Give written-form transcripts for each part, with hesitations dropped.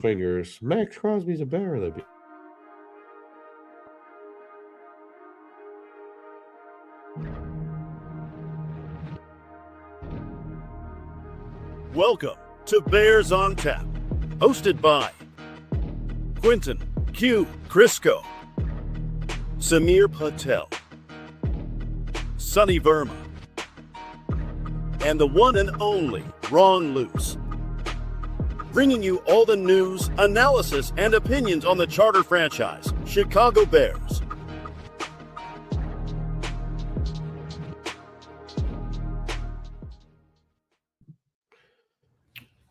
Fingers. Max Crosby's a bear. Welcome to Bears on Tap, hosted by Quentin Q. Crisco, Samir Patel, Sonny Verma, and the one and only Ron Luce, bringing you all the news, analysis, and opinions on the charter franchise, Chicago Bears.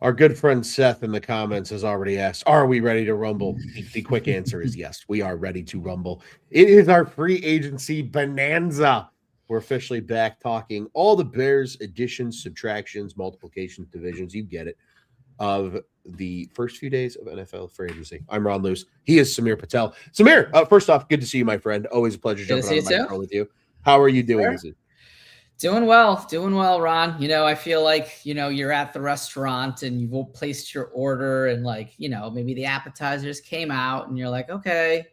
Our good friend Seth in the comments has already asked, are we ready to rumble? The quick answer is yes, we are ready to rumble. It is our free agency bonanza. We're officially back talking all the Bears additions, subtractions, multiplications, divisions, you get it, of the first few days of NFL free agency. I'm Ron Luce. He is Samir Patel. Samir, first off, good to see you, my friend. Always a pleasure jumping on the microphone with you. How are you doing? Sure. Doing well, Ron. I feel like, you're at the restaurant and you've placed your order and maybe the appetizers came out and you're like, okay,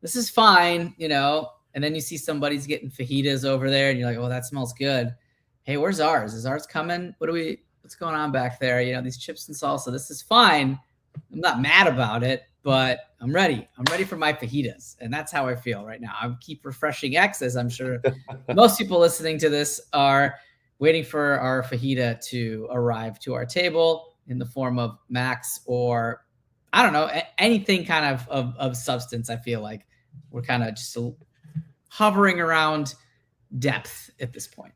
this is fine, and then you see somebody's getting fajitas over there and you're like, oh, that smells good. Hey, where's ours? Is ours coming? What's going on back there? These chips and salsa, this is fine. I'm not mad about it, but I'm ready. I'm ready for my fajitas. And that's how I feel right now. I keep refreshing X, as I'm sure most people listening to this are waiting for our fajita to arrive to our table in the form of Max or, I don't know, anything kind of substance. I feel like we're kind of just hovering around depth at this point.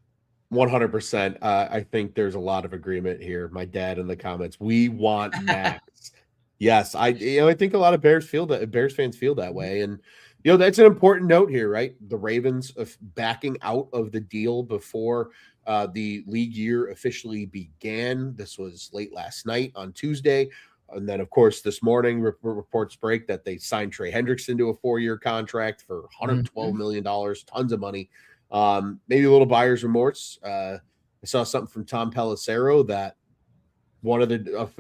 100%. I think there's a lot of agreement here. My dad in the comments, we want Max. Yes, I think a lot of Bears fans feel that way. And, that's an important note here, right? The Ravens backing out of the deal before the league year officially began. This was late last night on Tuesday. And then, of course, this morning, reports break that they signed Trey Hendrickson to a 4-year contract for $112 million, tons of money. Maybe a little buyer's remorse. I saw something from Tom Pelissero that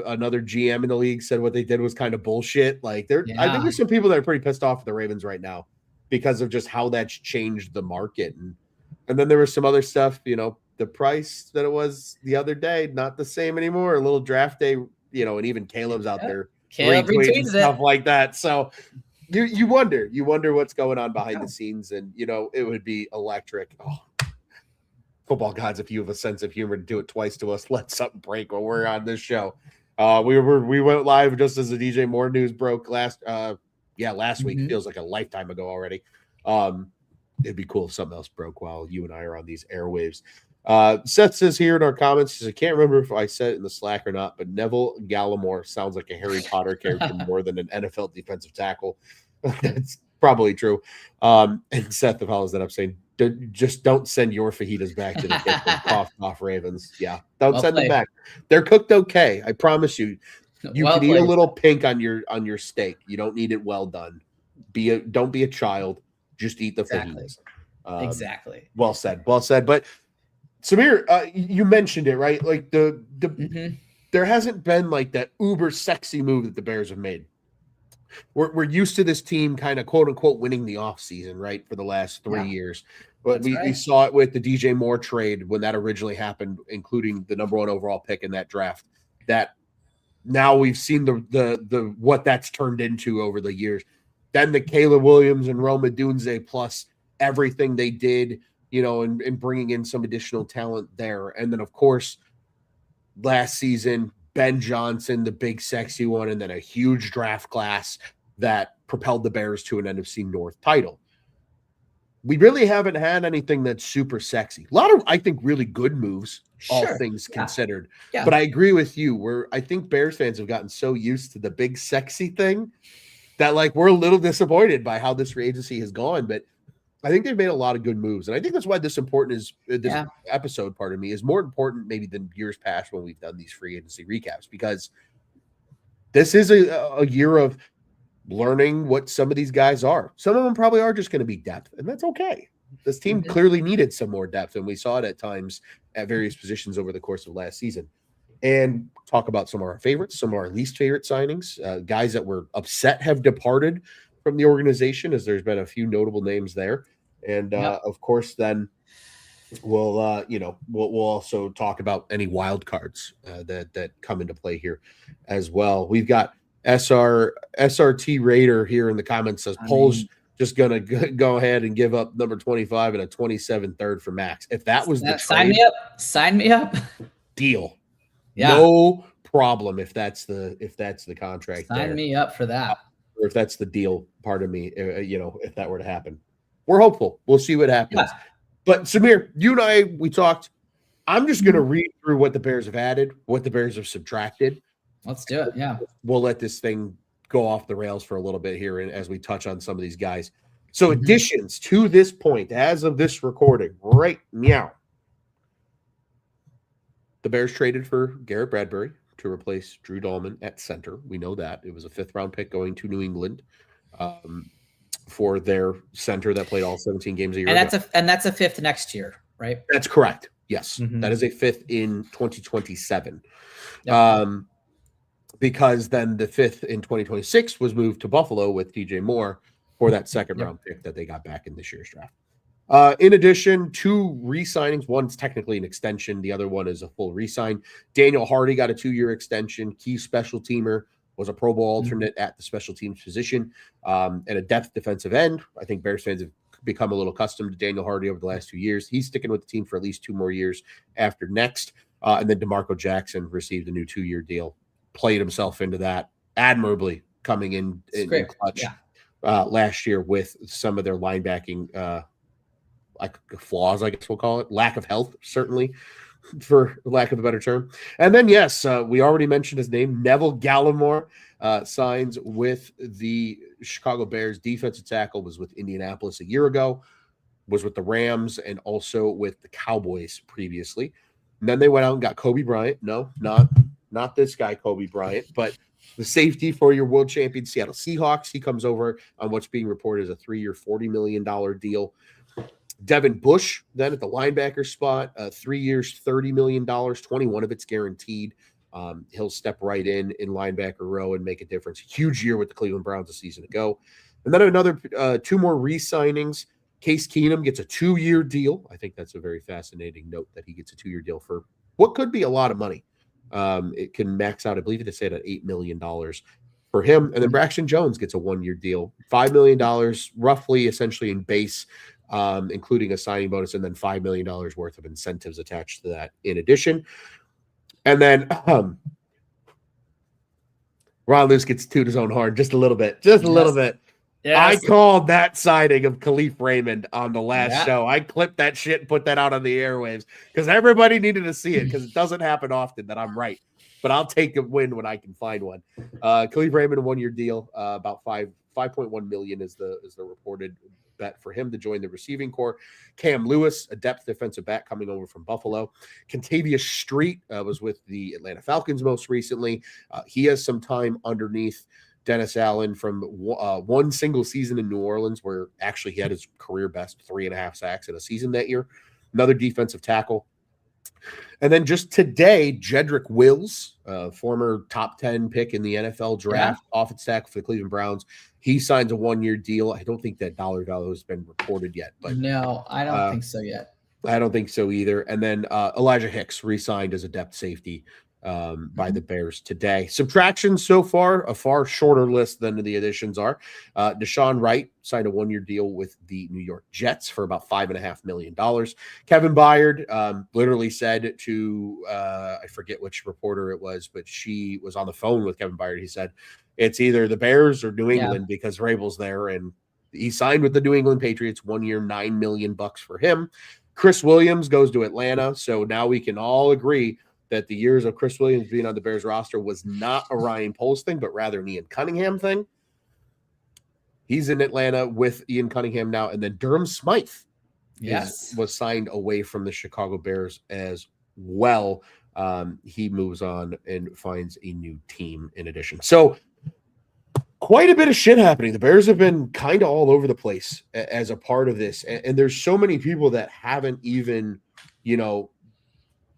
another GM in the league said what they did was kind of bullshit. I think there's some people that are pretty pissed off at the Ravens right now because of just how that's changed the market. And then there was some other stuff, the price that it was the other day, not the same anymore. A little draft day, and even Caleb's out there retweeting stuff like that. So you wonder what's going on behind the scenes, and it would be electric. Oh, football gods, if you have a sense of humor to do it twice to us, let something break when we're on this show. We went live just as the DJ Moore news broke last week. Feels like a lifetime ago already. It'd be cool if something else broke while you and I are on these airwaves. Seth says here in our comments, I can't remember if I said it in the Slack or not, but Neville Gallimore sounds like a Harry Potter character more than an NFL defensive tackle. That's probably true. And Seth follows that up saying, just don't send your fajitas back to the kitchen. Cough Ravens. Yeah, don't send them back. They're cooked okay. I promise you. You can eat a little pink on your steak. You don't need it well done. Don't be a child. Just eat the fajitas. Exactly. Well said. But Samir, you mentioned it, right? Like there hasn't been like that uber sexy move that the Bears have made. We're used to this team kind of quote unquote winning the offseason, right, for the last 3 years. But we saw it with the DJ Moore trade when that originally happened, including the number 1 overall pick in that draft. That now we've seen the what that's turned into over the years. Then the Caleb Williams and Rome Odunze plus everything they did, and bringing in some additional talent there. And then, of course, last season, Ben Johnson, the big sexy one, and then a huge draft class that propelled the Bears to an NFC North title. We really haven't had anything that's super sexy. A lot of, I think, really good moves, all things considered. Yeah. But I agree with you. I think Bears fans have gotten so used to the big sexy thing that we're a little disappointed by how this free agency has gone. But I think they've made a lot of good moves. And I think that's why this episode, part of me, is more important maybe than years past when we've done these free agency recaps, because this is a year of learning what some of these guys are. Some of them probably are just going to be depth, and that's okay. This team clearly needed some more depth, and we saw it at times at various positions over the course of last season. And talk about some of our favorites, some of our least favorite signings, guys that were upset have departed from the organization, as there's been a few notable names there. And of course, then we'll also talk about any wild cards that come into play here as well. We've got SRT Raider here in the comments says Poles just gonna go ahead and give up number 25 and a 27 third for Max. If that was the trade, sign me up. Deal. Yeah. No problem if that's the contract. Sign me up for that. Or if that's the deal, pardon me, if that were to happen. We're hopeful. We'll see what happens. Yeah. But Samir, you and I, we talked. I'm just going to read through what the Bears have added, what the Bears have subtracted. Let's do it. Yeah. We'll let this thing go off the rails for a little bit here and as we touch on some of these guys. So additions to this point, as of this recording, right now, the Bears traded for Garrett Bradbury to replace Drew Dahlman at center. We know that. It was a 5th-round pick going to New England for their center that played all 17 games a year. And that's a 5th next year, right? That's correct. Yes. That is a 5th in 2027. Yep. Because then the 5th in 2026 was moved to Buffalo with DJ Moore for that 2nd-round pick that they got back in this year's draft. In addition, 2 re-signings. One's technically an extension. The other one is a full re-sign. Daniel Hardy got a 2-year extension. Key special teamer, was a Pro Bowl alternate at the special teams position, and a depth defensive end. I think Bears fans have become a little accustomed to Daniel Hardy over the last 2 years. He's sticking with the team for at least 2 more years after next. And then DeMarco Jackson received a new 2-year deal, played himself into that admirably, coming in clutch last year with some of their linebacking like flaws, I guess we'll call it. Lack of health, certainly, for lack of a better term. And then, yes, we already mentioned his name. Neville Gallimore signs with the Chicago Bears. Defensive tackle, was with Indianapolis a year ago, was with the Rams, and also with the Cowboys previously. And then they went out and got Coby Bryant. No, not this guy, Coby Bryant, but the safety for your world champion Seattle Seahawks. He comes over on what's being reported as a 3-year, $40 million deal. Devin Bush, then at the linebacker spot, 3 years, $30 million, 21 of it's guaranteed. He'll step right in linebacker row and make a difference. Huge year with the Cleveland Browns a season ago. And then another 2 more re-signings. Case Keenum gets a 2-year deal. I think that's a very fascinating note that he gets a 2-year deal for what could be a lot of money. It can max out, I believe they said, at $8 million for him. And then Braxton Jones gets a 1-year deal, $5 million, roughly, essentially in base, including a signing bonus, and then $5 million worth of incentives attached to that in addition. And then Ron Luce gets to toot his own horn just a little bit. Yes. I called that signing of Khalif Raymond on the last show. I clipped that shit and put that out on the airwaves because everybody needed to see it, because it doesn't happen often that I'm right. But I'll take a win when I can find one. Khalif Raymond, a 1-year deal, about $5.1 million is the reported bet for him to join the receiving corps. Cam Lewis, a depth defensive back coming over from Buffalo. Contavious Street was with the Atlanta Falcons most recently. He has some time underneath Dennis Allen from one single season in New Orleans, where actually he had his career best 3.5 sacks in a season that year. Another defensive tackle. And then just today, Jedrick Wills, former top 10 pick in the NFL draft, offensive tackle for the Cleveland Browns. He signs a 1-year deal. I don't think that dollar value has been reported yet. But no, I don't think so yet. I don't think so either. And then Elijah Hicks re-signed as a depth safety by the Bears today. Subtractions so far, a far shorter list than the additions are. Deshaun Wright signed a 1-year deal with the New York Jets for about $5.5 million. Kevin Byard literally said to, I forget which reporter it was, but she was on the phone with Kevin Byard. He said, it's either the Bears or New England because Rabel's there. And he signed with the New England Patriots, 1 year, $9 million for him. Chris Williams goes to Atlanta. So now we can all agree that the years of Chris Williams being on the Bears roster was not a Ryan Poles thing, but rather an Ian Cunningham thing. He's in Atlanta with Ian Cunningham now. And then Durham Smythe was signed away from the Chicago Bears as well. He moves on and finds a new team in addition. So quite a bit of shit happening. The Bears have been kind of all over the place as a part of this. And there's so many people that haven't even,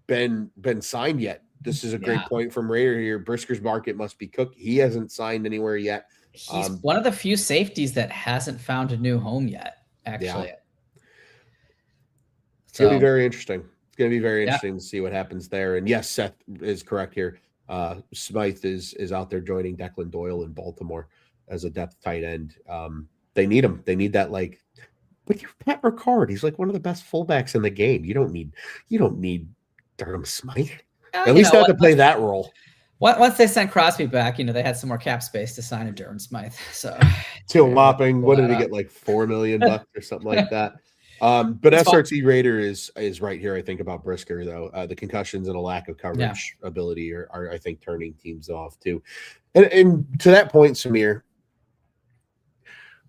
been signed yet this is a great point from Raider here. Brisker's market must be cooked. He hasn't signed anywhere yet. He's one of the few safeties that hasn't found a new home yet, actually. Yeah. It's going to be very interesting. It's going to be very interesting to see what happens there. And yes, Seth is correct here. Smythe is out there joining Declan Doyle in Baltimore as a depth tight end. They need him. They need that, like, with your Pat Ricard. He's like one of the best fullbacks in the game. You don't need Durham Smythe. At least not to play that role. Once they sent Crosby back, they had some more cap space to sign a Durham Smythe. So Till Mopping, what did he get, like $4 million or something like that? But SRT Raider is right here, I think, about Brisker, though. The concussions and a lack of coverage ability are, I think, turning teams off, too. And to that point, Samir,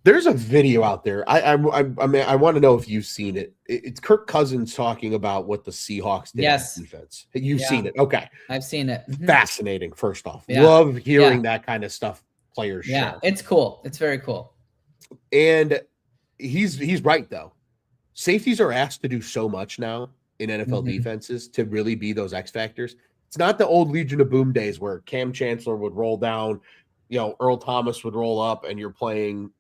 there's a video out there. I mean, I want to know if you've seen it. It's Kirk Cousins talking about what the Seahawks did on defense. You've seen it. Okay. I've seen it. Fascinating, first off. Love hearing that kind of stuff players share. It's cool. It's very cool. And he's right, though. Safeties are asked to do so much now in NFL defenses to really be those X factors. It's not the old Legion of Boom days where Cam Chancellor would roll down, Earl Thomas would roll up, and you're playing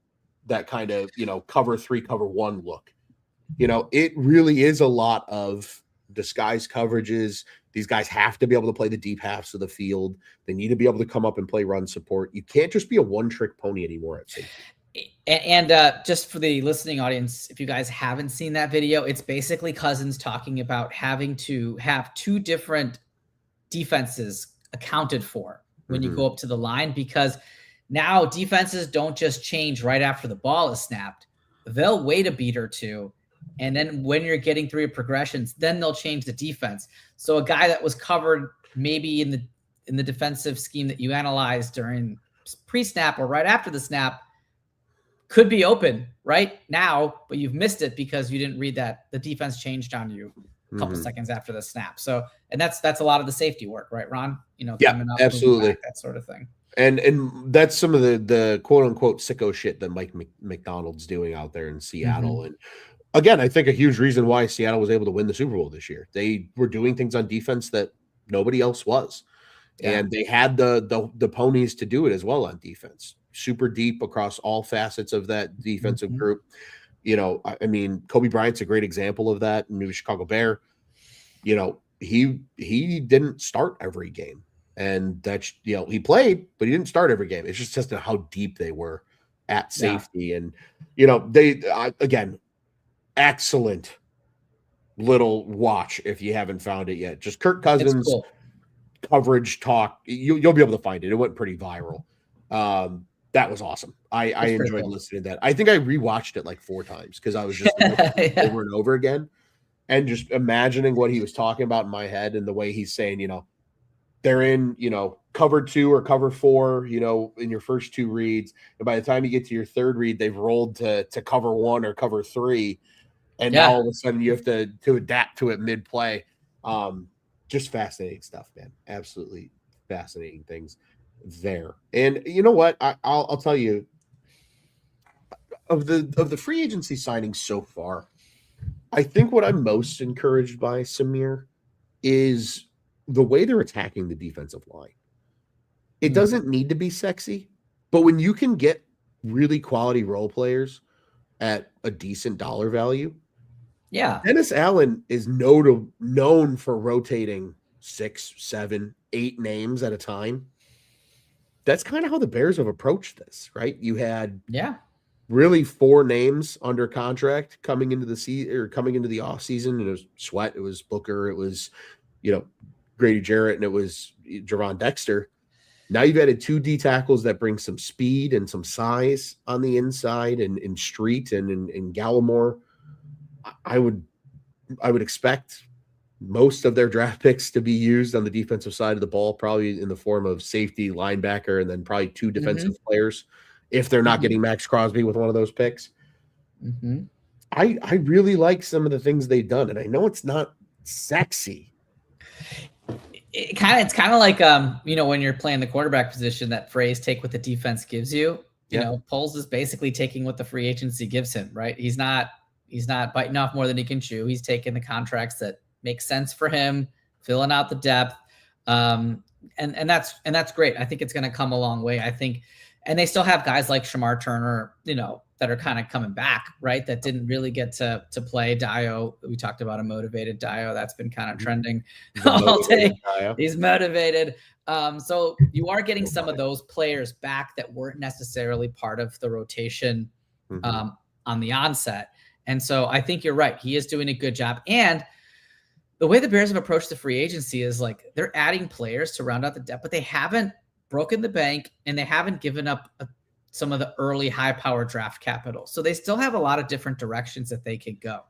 that kind of, cover 3, cover 1 look. It really is a lot of disguise coverages. These guys have to be able to play the deep halves of the field. They need to be able to come up and play run support. You can't just be a one-trick pony anymore at safety. And just for the listening audience, if you guys haven't seen that video, it's basically Cousins talking about having to have 2 different defenses accounted for when you go up to the line, because now defenses don't just change right after the ball is snapped. They'll wait a beat or two, and then when you're getting through your progressions, then they'll change the defense. So a guy that was covered maybe in the defensive scheme that you analyzed during pre-snap or right after the snap could be open right now, but you've missed it because you didn't read that the defense changed on you a couple seconds after the snap. So, and that's a lot of the safety work, right, Ron? Coming up, absolutely, back, that sort of thing. And that's some of the quote unquote sicko shit that Mike McDonald's doing out there in Seattle. And again, I think a huge reason why Seattle was able to win the Super Bowl this year. They were doing things on defense that nobody else was. And they had the ponies to do it as well on defense. Super deep across all facets of that defensive group. I mean, Coby Bryant's a great example of that. New Chicago Bear, he didn't start every game, and that's, he played, but he didn't start every game. It's just how deep they were at safety. And, they, again, excellent little watch if you haven't found it yet. Just Kirk Cousins coverage talk. You'll be able to find it. It went pretty viral. That was awesome. I enjoyed listening to that. I think I rewatched it like 4 times because I was just over and over again, and just imagining what he was talking about in my head and the way he's saying, they're in, cover 2 or cover 4, in your first 2 reads. And by the time you get to your 3rd read, they've rolled to cover 1 or cover 3. And now all of a sudden you have to adapt to it mid-play. Just fascinating stuff, man. Absolutely fascinating things there. And you know what? I'll tell you, of the free agency signings so far, I think what I'm most encouraged by, Samir, is the way they're attacking the defensive line. It doesn't need to be sexy, but when you can get really quality role players at a decent dollar value, Dennis Allen is known for rotating 6, 7, 8 names at a time. That's kind of how the Bears have approached this, right? You had really 4 names under contract coming into the season or coming into the offseason. It was Sweat, it was Booker, it was, Grady Jarrett, and it was Javon Dexter. Now you've added 2 D tackles that bring some speed and some size on the inside, and in Street and in Gallimore. I would expect most of their draft picks to be used on the defensive side of the ball, probably in the form of safety, linebacker, and then probably 2 defensive players if they're not getting Max Crosby with one of those picks. I really like some of the things they've done, and I know it's not sexy. It's kind of like when you're playing the quarterback position, that phrase "take what the defense gives you." Poles is basically taking what the free agency gives him, right? He's not biting off more than he can chew. He's taking the contracts that make sense for him, filling out the depth. And that's great. I think it's going to come a long way. I think, and they still have guys like Shamar Turner, that are kind of coming back, right? That didn't really get to play. Dio, we talked about a motivated Dio. That's been kind of trending all day. He's motivated. So you are getting some of those players back that weren't necessarily part of the rotation on the onset. And so I think you're right. He is doing a good job. And the way the Bears have approached the free agency is like they're adding players to round out the depth, but they haven't broken the bank and they haven't given up some of the early high-power draft capital. So they still have a lot of different directions that they could go.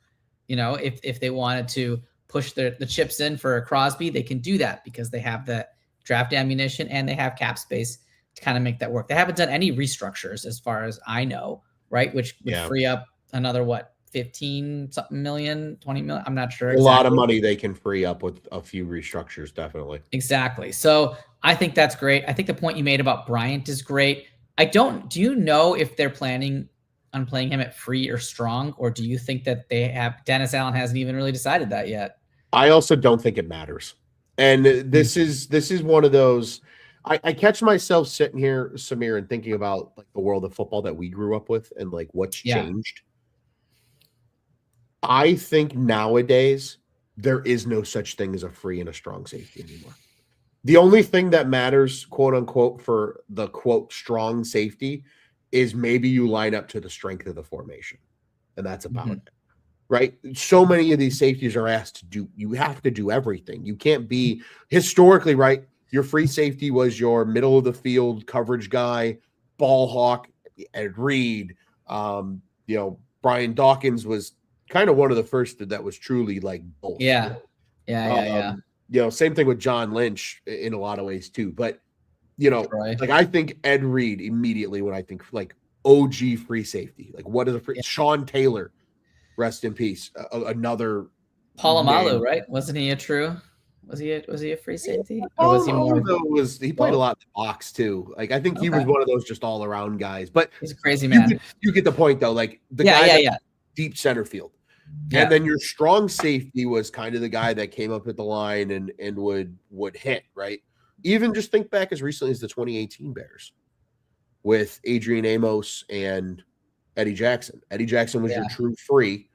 If they wanted to push the chips in for a Crosby, they can do that because they have the draft ammunition and they have cap space to kind of make that work. They haven't done any restructures as far as I know, right? Which would free up another, 15 something million, 20 million. I'm not sure. A lot of money they can free up with a few restructures. Definitely. Exactly. So I think that's great. I think the point you made about Bryant is great. Do you know if they're planning on playing him at free or strong, or do you think that Dennis Allen hasn't even really decided that yet? I also don't think it matters. And this is one of those, I catch myself sitting here, Samir, and thinking about like the world of football that we grew up with and like what's changed. I think nowadays there is no such thing as a free and a strong safety anymore. The only thing that matters, quote unquote, for the quote strong safety is maybe you line up to the strength of the formation. And that's about it. Right? So many of these safeties are asked to do, you have to do everything. You can't be historically, right? Your free safety was your middle of the field coverage guy, ball hawk, Ed Reed. Brian Dawkins was kind of one of the first that was truly like both. Yeah. Same thing with John Lynch in a lot of ways too. But, like I think Ed Reed immediately when I think like OG free safety, like what is a free Sean Taylor, rest in peace. Another Polamalu, right? Wasn't he a true? Was he a free safety? Or was he more? He played a lot in the box too. Like I think he was one of those just all around guys. But he's a crazy man. You get the point though. Like the guy deep center field. Yeah. And then your strong safety was kind of the guy that came up at the line and would hit, right? Even just think back as recently as the 2018 Bears with Adrian Amos and Eddie Jackson. Eddie Jackson was your true free,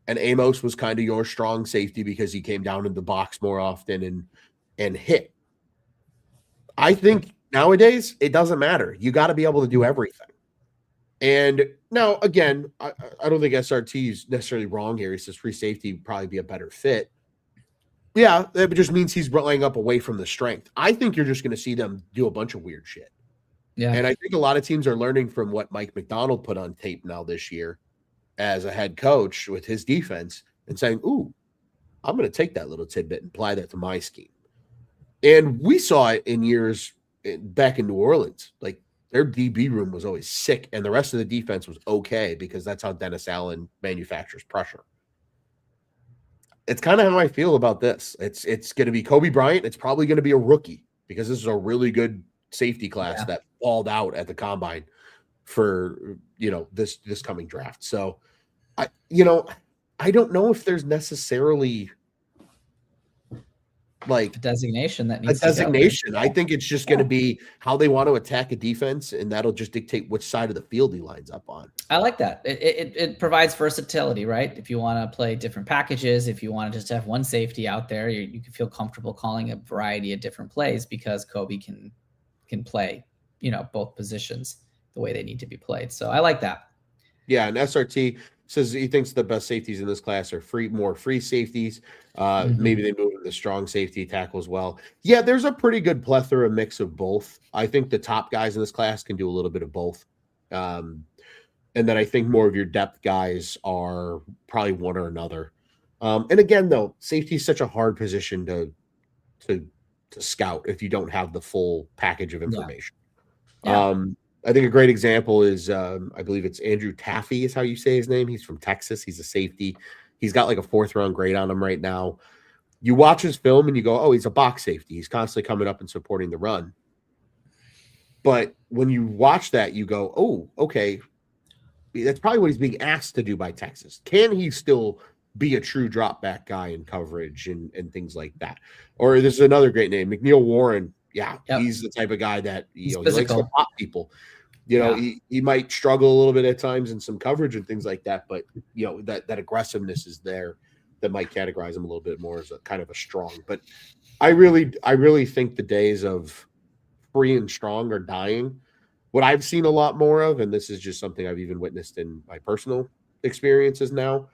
and Amos was kind of your strong safety because he came down in the box more often and hit. I think nowadays it doesn't matter. You got to be able to do everything. And now, again, I don't think SRT is necessarily wrong here. He says free safety would probably be a better fit. Yeah, that just means he's laying up away from the strength. I think you're just going to see them do a bunch of weird shit. Yeah. And I think a lot of teams are learning from what Mike McDonald put on tape now this year as a head coach with his defense and saying, ooh, I'm going to take that little tidbit and apply that to my scheme. And we saw it in years back in New Orleans. Like, their DB room was always sick, and the rest of the defense was okay because that's how Dennis Allen manufactures pressure. It's kind of how I feel about this. It's going to be Coby Bryant. It's probably going to be a rookie because this is a really good safety class that balled out at the combine for this coming draft. So I don't know if there's necessarily like a designation that needs designation. I think it's just going to be how they want to attack a defense, and that'll just dictate which side of the field he lines up on. I like that. It provides versatility, right? If you want to play different packages, if you want to just have one safety out there, you can feel comfortable calling a variety of different plays because Coby can play, both positions the way they need to be played. So I like that. Yeah, and SRT says he thinks the best safeties in this class are more free safeties. Maybe they move to the strong safety tackle as well. Yeah, there's a pretty good plethora mix of both. I think the top guys in this class can do a little bit of both. And then I think more of your depth guys are probably one or another. And again, though, safety is such a hard position to scout if you don't have the full package of information. Yeah. I think a great example is, I believe it's Andrew Taffy is how you say his name. He's from Texas. He's a safety. He's got like a 4th-round grade on him right now. You watch his film and you go, oh, he's a box safety. He's constantly coming up and supporting the run. But when you watch that, you go, oh, okay, that's probably what he's being asked to do by Texas. Can he still be a true drop back guy in coverage and things like that. Or there's another great name, McNeil Warren. Yeah, he's the type of guy that he likes to pop people. He might struggle a little bit at times in some coverage and things like that, but that aggressiveness is there that might categorize him a little bit more as a kind of a strong. But I really think the days of free and strong are dying. What I've seen a lot more of, and this is just something I've even witnessed in my personal experiences now,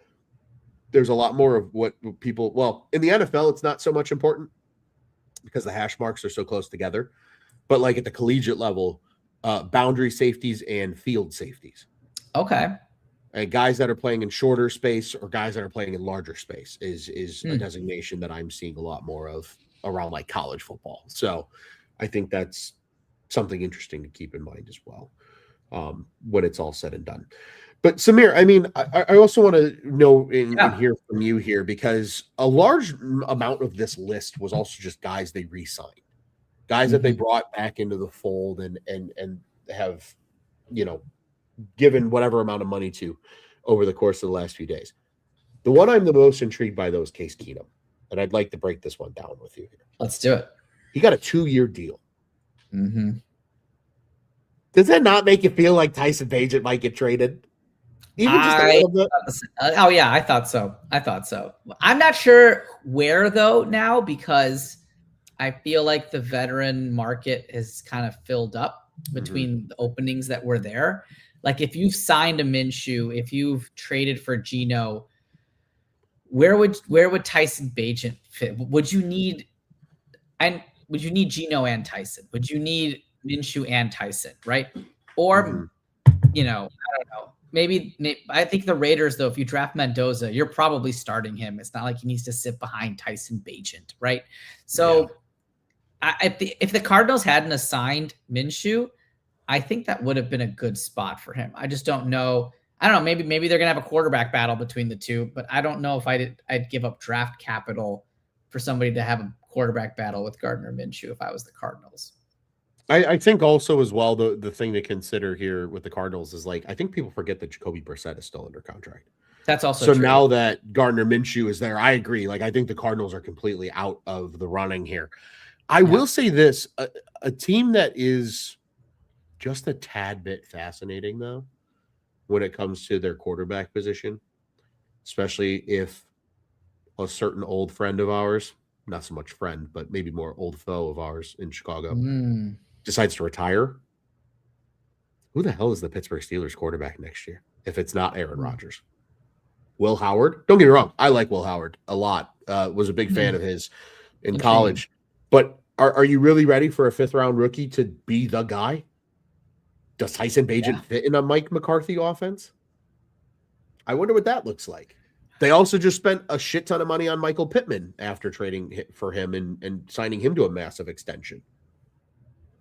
there's a lot more of what people, well, in the NFL, it's not so much important because the hash marks are so close together. But like at the collegiate level, boundary safeties and field safeties. Okay. And guys that are playing in shorter space or guys that are playing in larger space is a designation that I'm seeing a lot more of around like college football. So I think that's something interesting to keep in mind as well when it's all said and done. But Samir, I mean, I also want to know and hear from you here, because a large amount of this list was also just guys they re-signed, guys that they brought back into the fold and have, given whatever amount of money to over the course of the last few days. The one I'm the most intrigued by, though, is Case Keenum. And I'd like to break this one down with you here. Let's do it. He got a 2-year deal. Mm-hmm. Does that not make you feel like Tyson Bagent might get traded? Even just a little bit? Oh, yeah, I thought so. I'm not sure where, though, now, because I feel like the veteran market has kind of filled up between the openings that were there. Like if you've signed a Minshew, if you've traded for Geno, where would Tyson Bagent fit? Would you need Geno and Tyson? Would you need Minshew and Tyson, right? Or I don't know. Maybe I think the Raiders, though, if you draft Mendoza, you're probably starting him. It's not like he needs to sit behind Tyson Bagent, right? So if the Cardinals hadn't assigned Minshew, I think that would have been a good spot for him. I just don't know. I don't know. Maybe they're gonna have a quarterback battle between the two, but I don't know if I'd give up draft capital for somebody to have a quarterback battle with Gardner Minshew if I was the Cardinals. I think also as well the thing to consider here with the Cardinals is like I think people forget that Jacoby Brissett is still under contract. That's also so true. Now that Gardner Minshew is there, I agree. Like I think the Cardinals are completely out of the running here. I will say this: a team that is just a tad bit fascinating, though, when it comes to their quarterback position, especially if a certain old friend of ours, not so much friend, but maybe more old foe of ours in Chicago, decides to retire. Who the hell is the Pittsburgh Steelers quarterback next year if it's not Aaron Rodgers? Will Howard? Don't get me wrong. I like Will Howard a lot. Was a big fan of his in college. But are you really ready for a 5th-round rookie to be the guy? Does Tyson Bagent fit in a Mike McCarthy offense? I wonder what that looks like. They also just spent a shit ton of money on Michael Pittman after trading for him and signing him to a massive extension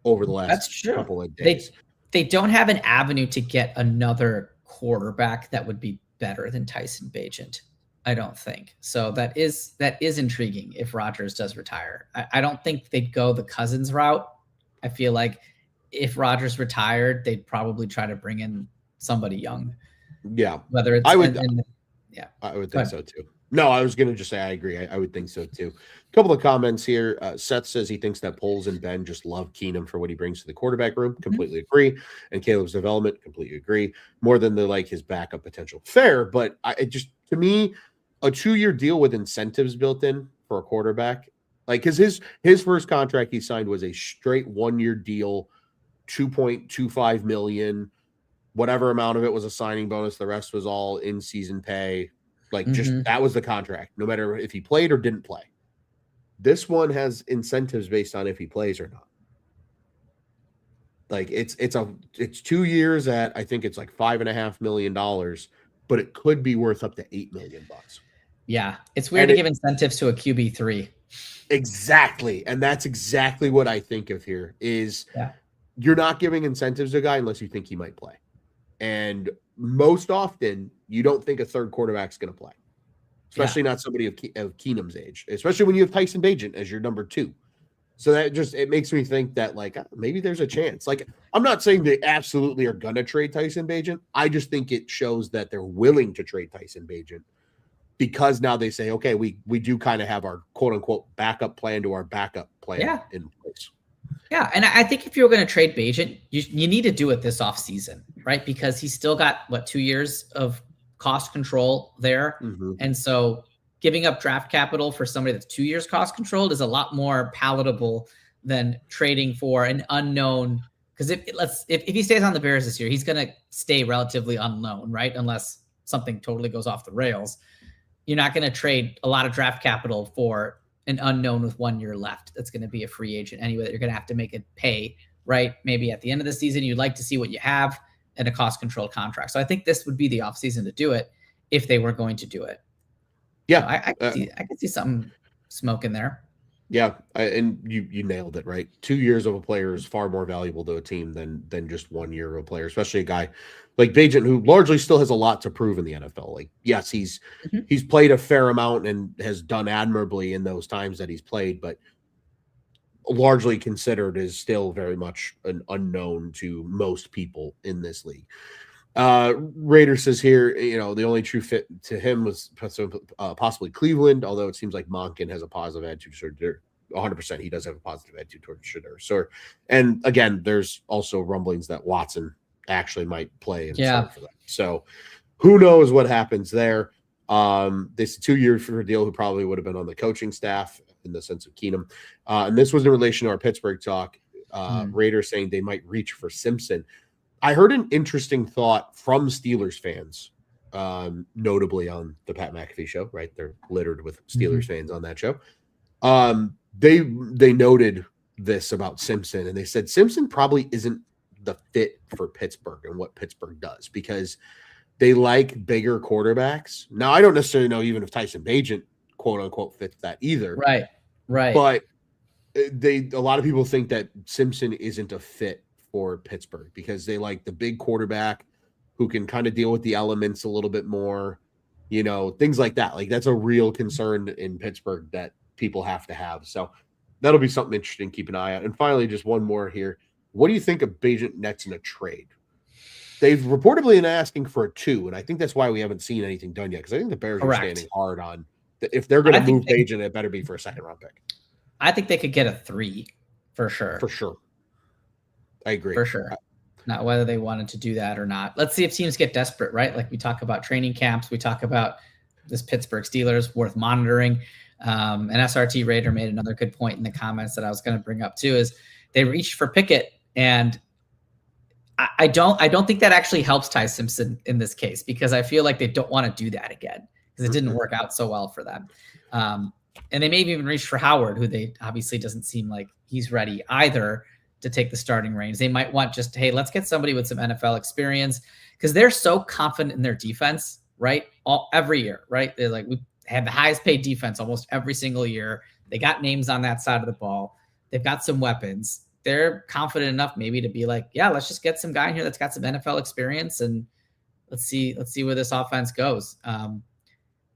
over the last couple of days. They don't have an avenue to get another quarterback that would be better than Tyson Bagent, I don't think. So that is intriguing if Rodgers does retire. I don't think they'd go the Cousins route. I feel like if Rodgers retired, they'd probably try to bring in somebody young. Yeah. Whether it's I would think so too. No, I was going to just say I agree. I would think so too. A couple of comments here. Seth says he thinks that Poles and Ben just love Keenum for what he brings to the quarterback room. Completely agree. And Caleb's development, completely agree. More than the his backup potential. Fair, but to me, a 2-year deal with incentives built in for a quarterback, like his first contract he signed was a straight 1-year deal. $2.25 million, whatever amount of it was a signing bonus. The rest was all in-season pay. That was the contract, no matter if he played or didn't play. This one has incentives based on if he plays or not. Like it's 2 years at I think it's like $5.5 million, but it could be worth up to $8 million. Yeah, it's weird to give incentives to a QB3. Exactly, and that's exactly what I think of here. You're not giving incentives to a guy unless you think he might play. And most often, you don't think a third quarterback's going to play, especially not somebody of Keenum's age, especially when you have Tyson Bagent as your number 2. So it makes me think that maybe there's a chance. I'm not saying they absolutely are going to trade Tyson Bagent. I just think it shows that they're willing to trade Tyson Bagent because now they say, okay, we do kind of have our quote unquote backup plan to our backup plan in place. Yeah, and I think if you're going to trade Bagent, you need to do it this offseason, right? Because he's still got 2 years of cost control there, and so giving up draft capital for somebody that's 2 years cost controlled is a lot more palatable than trading for an unknown. Because if he stays on the Bears this year, he's going to stay relatively unknown, right? Unless something totally goes off the rails. You're not going to trade a lot of draft capital for an unknown with 1 year left. That's going to be a free agent anyway, that you're going to have to make it pay, right? Maybe at the end of the season, you'd like to see what you have in a cost controlled contract. So I think this would be the offseason to do it if they were going to do it. Yeah. So I could see something smoking there. Yeah. And you nailed it, right? 2 years of a player is far more valuable to a team than just 1 year of a player, especially a guy like Bagent, who largely still has a lot to prove in the NFL. Like, yes, he's played a fair amount and has done admirably in those times that he's played, but largely considered is still very much an unknown to most people in this league. Raider says here, the only true fit to him was possibly Cleveland, although it seems like Monken has a positive attitude toward 100%. He does have a positive attitude toward Shedeur. So, and again, there's also rumblings that Watson actually might play for that. So who knows what happens there. This 2 year for a deal who probably would have been on the coaching staff in the sense of Keenum. And this was in relation to our Pittsburgh talk. Raiders saying they might reach for Simpson. I heard an interesting thought from Steelers fans, notably on the Pat McAfee show, right? They're littered with Steelers fans on that show. They noted this about Simpson, and they said Simpson probably isn't the fit for Pittsburgh and what Pittsburgh does, because they like bigger quarterbacks. Now, I don't necessarily know even if Tyson Bagent, quote unquote, fits that either. Right. But a lot of people think that Simpson isn't a fit for Pittsburgh because they like the big quarterback who can kind of deal with the elements a little bit more, things like that. Like, that's a real concern in Pittsburgh that people have to have. So that'll be something interesting. Keep an eye out. And finally, just one more here. What do you think of Bagent Nets in a trade? They've reportedly been asking for a 2, and I think that's why we haven't seen anything done yet, because I think the Bears are standing hard on if they're going to move Bagent, it better be for a second-round pick. I think they could get a 3 for sure. For sure. I agree. For sure. Not whether they wanted to do that or not. Let's see if teams get desperate, right? Like we talk about training camps. We talk about this Pittsburgh Steelers worth monitoring. And SRT Raider made another good point in the comments that I was going to bring up too, is they reached for Pickett. And I don't think that actually helps Ty Simpson in this case, because I feel like they don't want to do that again because it didn't work out so well for them. And they may have even reached for Howard, who they obviously doesn't seem like he's ready either to take the starting reins. They might want just, hey, let's get somebody with some NFL experience, because they're so confident in their defense, right? Every year, right? They're like, we have the highest paid defense almost every single year. They got names on that side of the ball. They've got some weapons. They're confident enough maybe to be like, yeah, let's just get some guy in here that's got some NFL experience and let's see where this offense goes.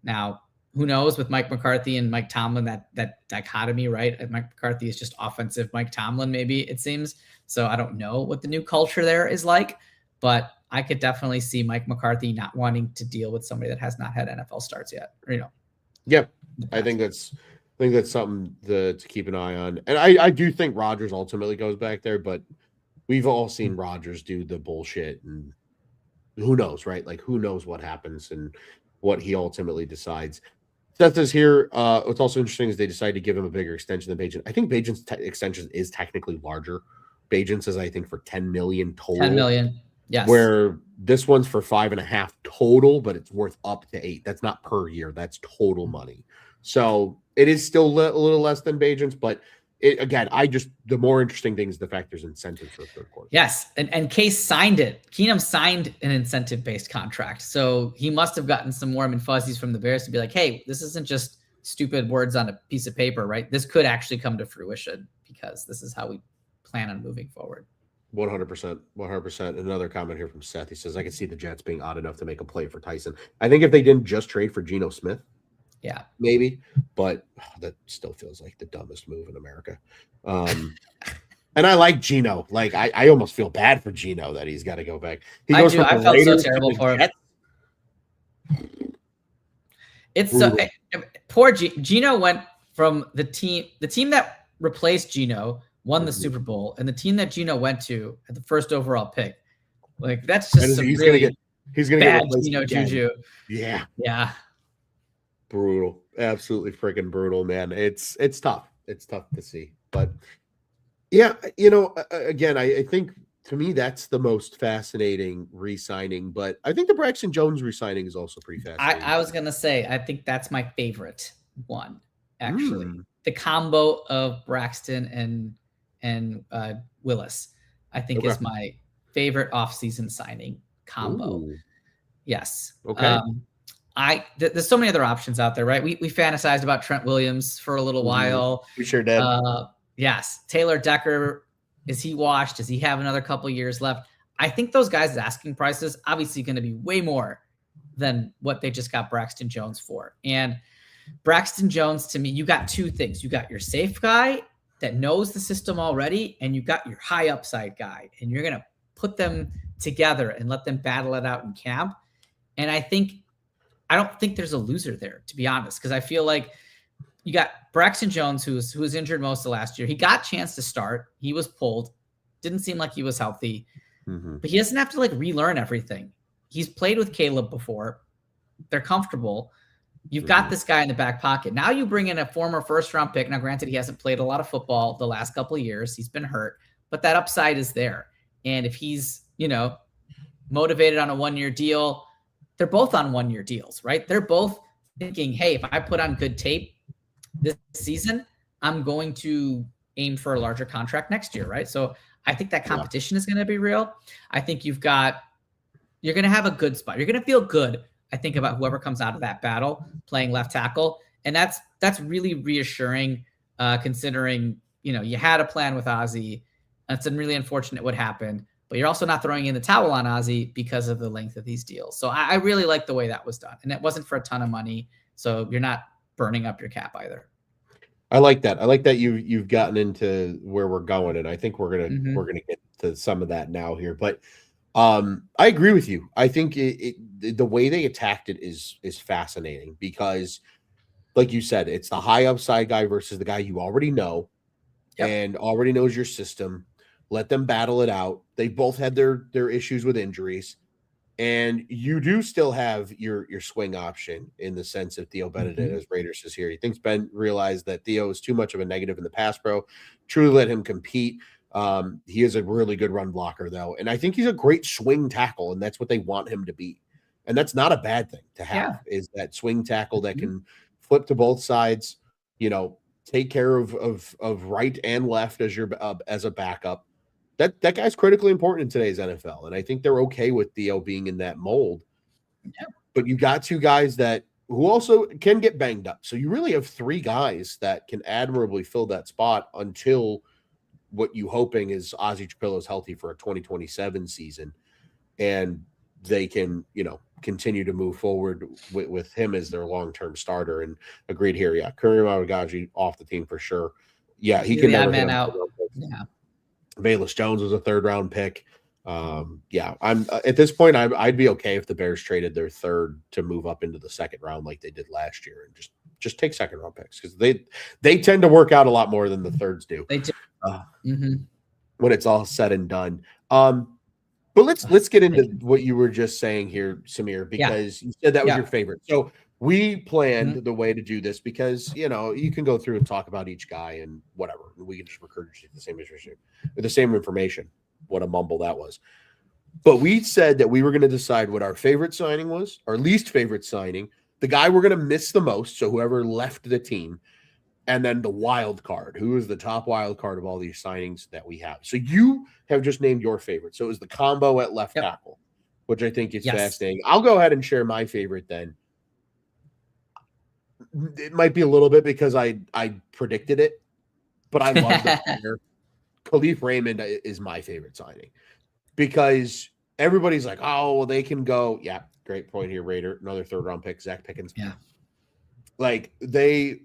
Now, who knows with Mike McCarthy and Mike Tomlin, that dichotomy, right? Mike McCarthy is just offensive Mike Tomlin, maybe it seems. So I don't know what the new culture there is like, but I could definitely see Mike McCarthy not wanting to deal with somebody that has not had NFL starts yet. Yeah, I think that's something to keep an eye on. And I do think Rodgers ultimately goes back there, but we've all seen Rodgers do the bullshit, and who knows, right? Like, who knows what happens and what he ultimately decides. Seth is here. What's also interesting is they decided to give him a bigger extension than Bagent. I think Bagent's extension is technically larger. Bagent's is, I think, for $10 million total. 10 million. Yes. Where this one's for 5.5 total, but it's worth up to 8. That's not per year. That's total money. So it is still a little less than Bagent's, but the more interesting thing is the fact there's incentives for third quarter. Yes, and Case signed it. Keenum signed an incentive-based contract, so he must have gotten some warm and fuzzies from the Bears to be like, hey, this isn't just stupid words on a piece of paper, right? This could actually come to fruition because this is how we plan on moving forward. 100%. Another comment here from Seth. He says, I can see the Jets being odd enough to make a play for Tyson. I think if they didn't just trade for Geno Smith, yeah, maybe, but that still feels like the dumbest move in America. And I like Geno. Like, I almost feel bad for Geno that he's got to go back. I felt so terrible for him. It's so poor Gino went from the team that replaced Gino won the Super Bowl, and the team that Gino went to at the first overall pick. Like that's just he's really gonna bad get Gino juju. Yeah. Yeah. Brutal. Absolutely freaking brutal, man. It's tough. It's tough to see. But yeah, again, I think to me that's the most fascinating re-signing, but I think the Braxton Jones re-signing is also pretty fascinating. I was gonna say, I think that's my favorite one, actually. The combo of Braxton and Willis, I think is my favorite offseason signing combo. Ooh. Yes. Okay. There's so many other options out there, right? We fantasized about Trent Williams for a little while. We sure did. Yes. Taylor Decker, is he washed? Does he have another couple years left? I think those guys' asking prices obviously going to be way more than what they just got Braxton Jones for. And Braxton Jones, to me, you got two things. You got your safe guy that knows the system already, and you got your high upside guy, and you're going to put them together and let them battle it out in camp. And I don't think there's a loser there, to be honest, because I feel like you got Braxton Jones, who was injured most of last year. He got a chance to start. He was pulled. Didn't seem like he was healthy. But he doesn't have to relearn everything. He's played with Caleb before. They're comfortable. You've got this guy in the back pocket. Now you bring in a former first-round pick. Now, granted, he hasn't played a lot of football the last couple of years. He's been hurt. But that upside is there. And if he's, motivated on a one-year deal, they're both on one-year deals, right? They're both thinking, hey, if I put on good tape this season, I'm going to aim for a larger contract next year, right? So I think that competition is going to be real. I think you're going to have a good spot. You're going to feel good, I think, about whoever comes out of that battle playing left tackle. And that's really reassuring, considering, you had a plan with Ozzie. It's really unfortunate what happened, but you're also not throwing in the towel on Ozzie because of the length of these deals. So I really like the way that was done. And it wasn't for a ton of money. So you're not burning up your cap either. I like that. I like that you've gotten into where we're going, and I think we're gonna get to some of that now here. But I agree with you. I think the way they attacked it is fascinating because, like you said, it's the high upside guy versus the guy you already know and already knows your system. Let them battle it out. They both had their issues with injuries. And you do still have your swing option in the sense of Theo Benedict, as Raiders is here. He thinks Ben realized that Theo is too much of a negative in the pass pro. Truly let him compete. He is a really good run blocker, though. And I think he's a great swing tackle, and that's what they want him to be. And that's not a bad thing to have, is that swing tackle that can flip to both sides, take care of right and left as as a backup. That guy's critically important in today's NFL, and I think they're okay with Theo being in that mold. Yeah. But you got two guys who also can get banged up. So you really have three guys that can admirably fill that spot until what you hoping is Ozzie Trapillo's healthy for a 2027 season, and they can, continue to move forward with him as their long-term starter. And agreed here, Kareem Abdul-Gaji off the team for sure. Yeah, he can never hit out. Yeah. Bayless Jones was a third-round pick. I'm at this point, I'd be okay if the Bears traded their third to move up into the second round like they did last year, and just take second-round picks because they tend to work out a lot more than the thirds do. They do. When it's all said and done. But let's get into what you were just saying here, Samir, because you said that was your favorite. So we planned the way to do this because, you can go through and talk about each guy and whatever. We can just regurgitate the same information. What a mumble that was. But we said that we were going to decide what our favorite signing was, our least favorite signing, the guy we're going to miss the most, so whoever left the team, and then the wild card. Who is the top wild card of all these signings that we have? So you have just named your favorite. So it was the combo at left tackle, which I think is fascinating. I'll go ahead and share my favorite then. It might be a little bit because I predicted it, but I love the player. Khalif Raymond is my favorite signing because everybody's like, oh, well, they can go. Yeah, great point here, Raider. Another third-round pick, Zach Pickens. Yeah. Like, they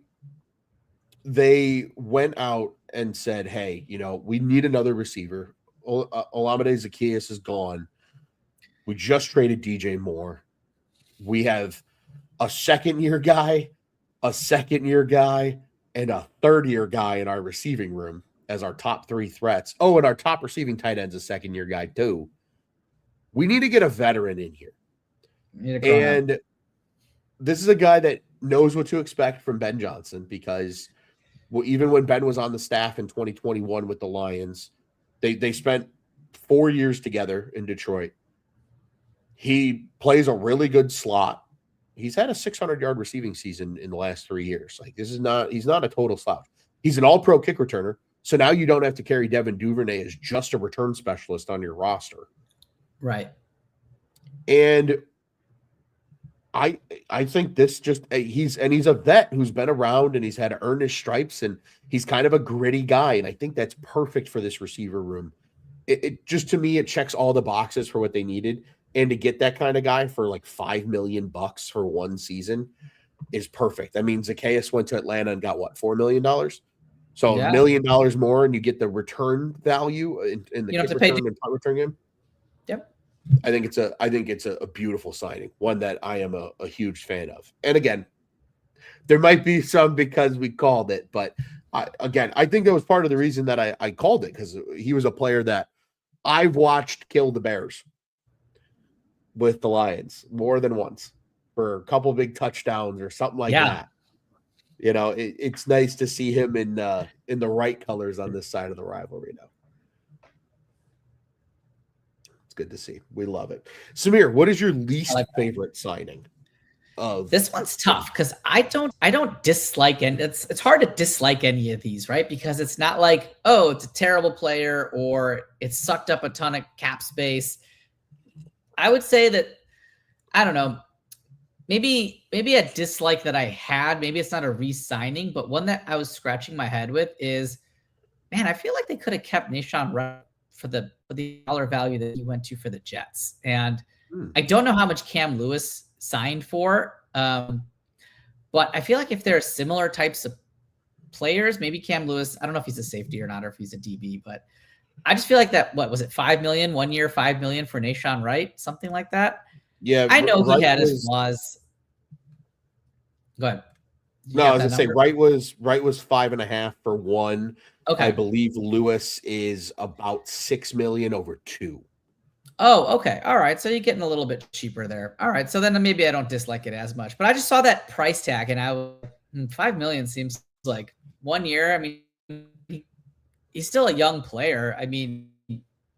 went out and said, hey, we need another receiver. Olamide Zaccheaus is gone. We just traded DJ Moore. We have a second-year guy, a second-year guy, and a third-year guy in our receiving room as our top 3 threats. Oh, and our top receiving tight end's a second-year guy too. We need to get a veteran in here. And this is a guy that knows what to expect from Ben Johnson because even when Ben was on the staff in 2021 with the Lions, they spent 4 years together in Detroit. He plays a really good slot. He's had a 600-yard receiving season in the last 3 years. Like he's not a total slouch. He's an all-pro kick returner. So now you don't have to carry Devin Duvernay as just a return specialist on your roster. Right. And I think this he's a vet who's been around and he's had to earn his stripes and he's kind of a gritty guy. And I think that's perfect for this receiver room. It just, to me, it checks all the boxes for what they needed. And to get that kind of guy for like $5 million for one season is perfect. I mean, Zacchaeus went to Atlanta and got what, $4 million? So $1 million more, and you get the return value in the kick return and punt return game. Yep. I think it's a beautiful signing, one that I am a huge fan of. And again, there might be some because we called it, but I think that was part of the reason that I called it, because he was a player that I've watched kill the Bears with the Lions more than once for a couple big touchdowns or something like that. You know, it's nice to see him in the right colors on this side of the rivalry now. It's good to see. We love it. Samir, what is your least favorite signing of this? One's tough because I don't dislike, and it's hard to dislike any of these, right? Because it's not like, oh, it's a terrible player or it sucked up a ton of cap space. I would say that, I don't know, maybe a dislike that I had, maybe it's not a re-signing, but one that I was scratching my head with is, man, I feel like they could have kept Nahshon Wright for the dollar value that he went to for the Jets. And I don't know how much Cam Lewis signed for, but I feel like if there are similar types of players, maybe Cam Lewis, I don't know if he's a safety or not, or if he's a DB, but I just feel like that, what was it, $5 million, 1 year, $5 million for Nahshon Wright, something like that. Yeah, I know he had his flaws. Go ahead. No, I was gonna say Wright was 5.5 for one. Okay. I believe Lewis is about $6 million over 2. Oh, okay. All right. So you're getting a little bit cheaper there. All right. So then maybe I don't dislike it as much. But I just saw that price tag and $5 million seems like 1 year. I mean, he's still a young player. I mean,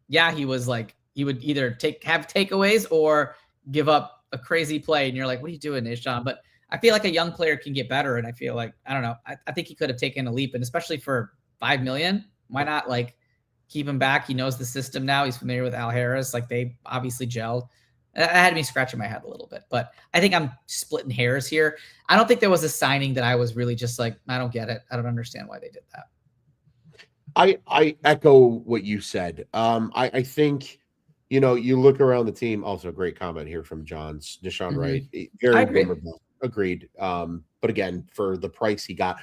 yeah, he was like, he would either have takeaways or give up a crazy play. And you're like, what are you doing, Nahshon? But I feel like a young player can get better. And I feel like, I don't know, I think he could have taken a leap. And especially for $5 million, why not like keep him back? He knows the system now. He's familiar with Al Harris. Like they obviously gelled. That had me scratching my head a little bit, but I think I'm splitting hairs here. I don't think there was a signing that I was really just like, I don't get it. I don't understand why they did that. I echo what you said. I think, you know, you look around the team. Also, a great comment here from John's Nahshon Wright. Very memorable. Agreed. But again, for the price he got,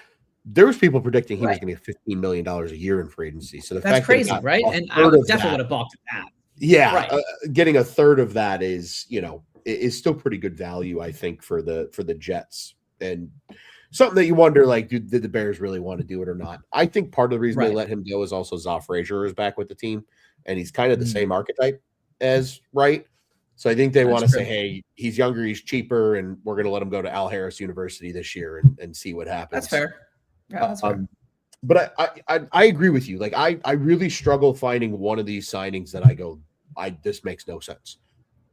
there was people predicting he was going to get $15 million a year in free agency. So that's crazy, right? And I definitely would have balked at that. Yeah, right. Getting a third of that is, you know, is still pretty good value, I think, for the Jets. And something that you wonder, like, did the Bears really want to do it or not? I think part of the reason they let him go is also Zoff Frazier is back with the team, and he's kind of the same archetype as Wright. So I think they want to say, hey, he's younger, he's cheaper, and we're going to let him go to Al Harris University this year and see what happens. That's fair. Yeah, that's fair. But I agree with you. Like, I really struggle finding one of these signings that I go, this makes no sense.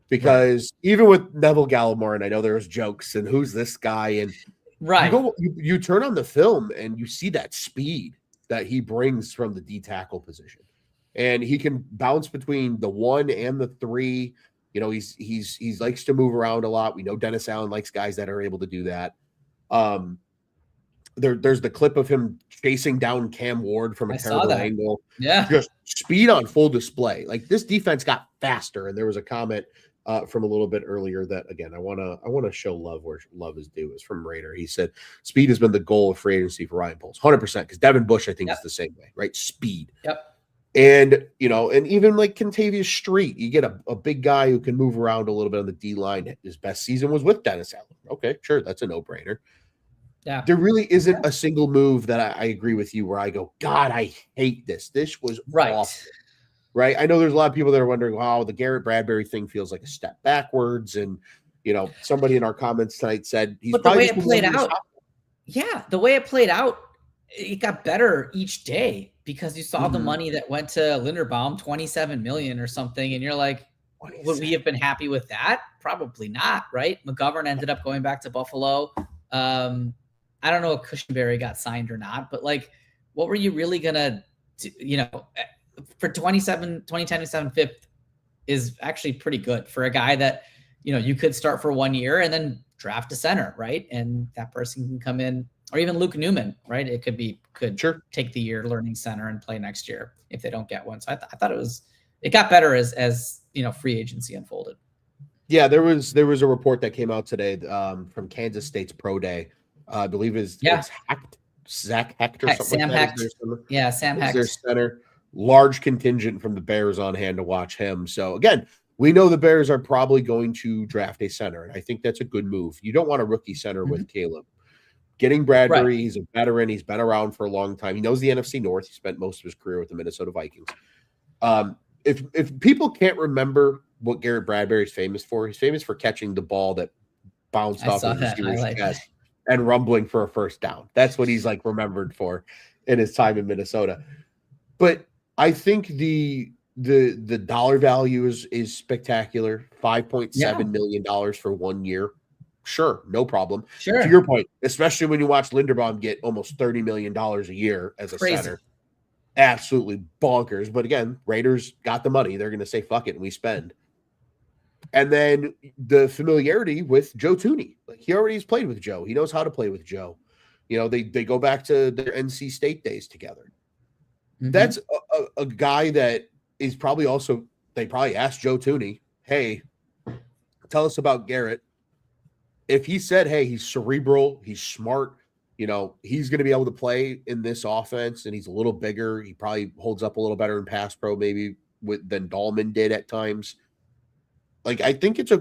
Because even with Neville Gallimore, and I know there's jokes and who's this guy, and you turn on the film and you see that speed that he brings from the D tackle position, and he can bounce between the 1 and the 3. You know, he's likes to move around a lot. We know Dennis Allen likes guys that are able to do that. There's the clip of him chasing down Cam Ward from a terrible angle. Yeah, just speed on full display. Like, this defense got faster. And there was a comment from a little bit earlier that, again, I want to show love where love is due. Is from Raider. He said speed has been the goal of free agency for Ryan Poles, 100%. Because Devin Bush, I think, is the same way, right? Speed. Yep. And, and even like Contavious Street, you get a big guy who can move around a little bit on the D line. His best season was with Dennis Allen. Okay, sure. That's a no-brainer. Yeah. There really isn't a single move that I agree with you where I go, God, I hate this. This was awful. Right. I know there's a lot of people that are wondering, wow, the Garrett Bradbury thing feels like a step backwards. And, somebody in our comments tonight said he's but the way it played out. Yeah. The way it played out, it got better each day because you saw the money that went to Linderbaum, $27 million or something. And you're like, would we have been happy with that? Probably not. Right. McGovern ended up going back to Buffalo. I don't know if Cushenberry got signed or not, but like, what were you really going to do? For 2010 fifth is actually pretty good for a guy that, you could start for 1 year and then draft a center, right? And that person can come in, or even Luke Newman, right? It could take the year learning center and play next year if they don't get one. So I thought it got better as free agency unfolded. Yeah, there was a report that came out today from Kansas State's Pro Day. I believe it's Zach Hecht or something. Sam Hecht. Yeah, Sam Hecht. Their center. Large contingent from the Bears on hand to watch him. So again, we know the Bears are probably going to draft a center, and I think that's a good move. You don't want a rookie center with Caleb. Getting Bradbury, he's a veteran. He's been around for a long time. He knows the NFC North. He spent most of his career with the Minnesota Vikings. If people can't remember what Garrett Bradbury is famous for, he's famous for catching the ball that bounced off his receiver's chest and rumbling for a first down. That's what he's like remembered for in his time in Minnesota. But I think the dollar value is spectacular. $5.7 million for 1 year. Sure, no problem. Sure. To your point, especially when you watch Linderbaum get almost $30 million a year as a center. Absolutely bonkers. But again, Raiders got the money. They're going to say, fuck it, and we spend. And then the familiarity with Joe Thuney. Like, he already has played with Joe. He knows how to play with Joe. They go back to their NC State days together. That's a guy that is probably also, they probably asked Joe Thuney, hey, tell us about Garrett. If he said, hey, he's cerebral, he's smart, he's going to be able to play in this offense, and he's a little bigger. He probably holds up a little better in pass pro maybe than Dahlman did at times. Like, I think it's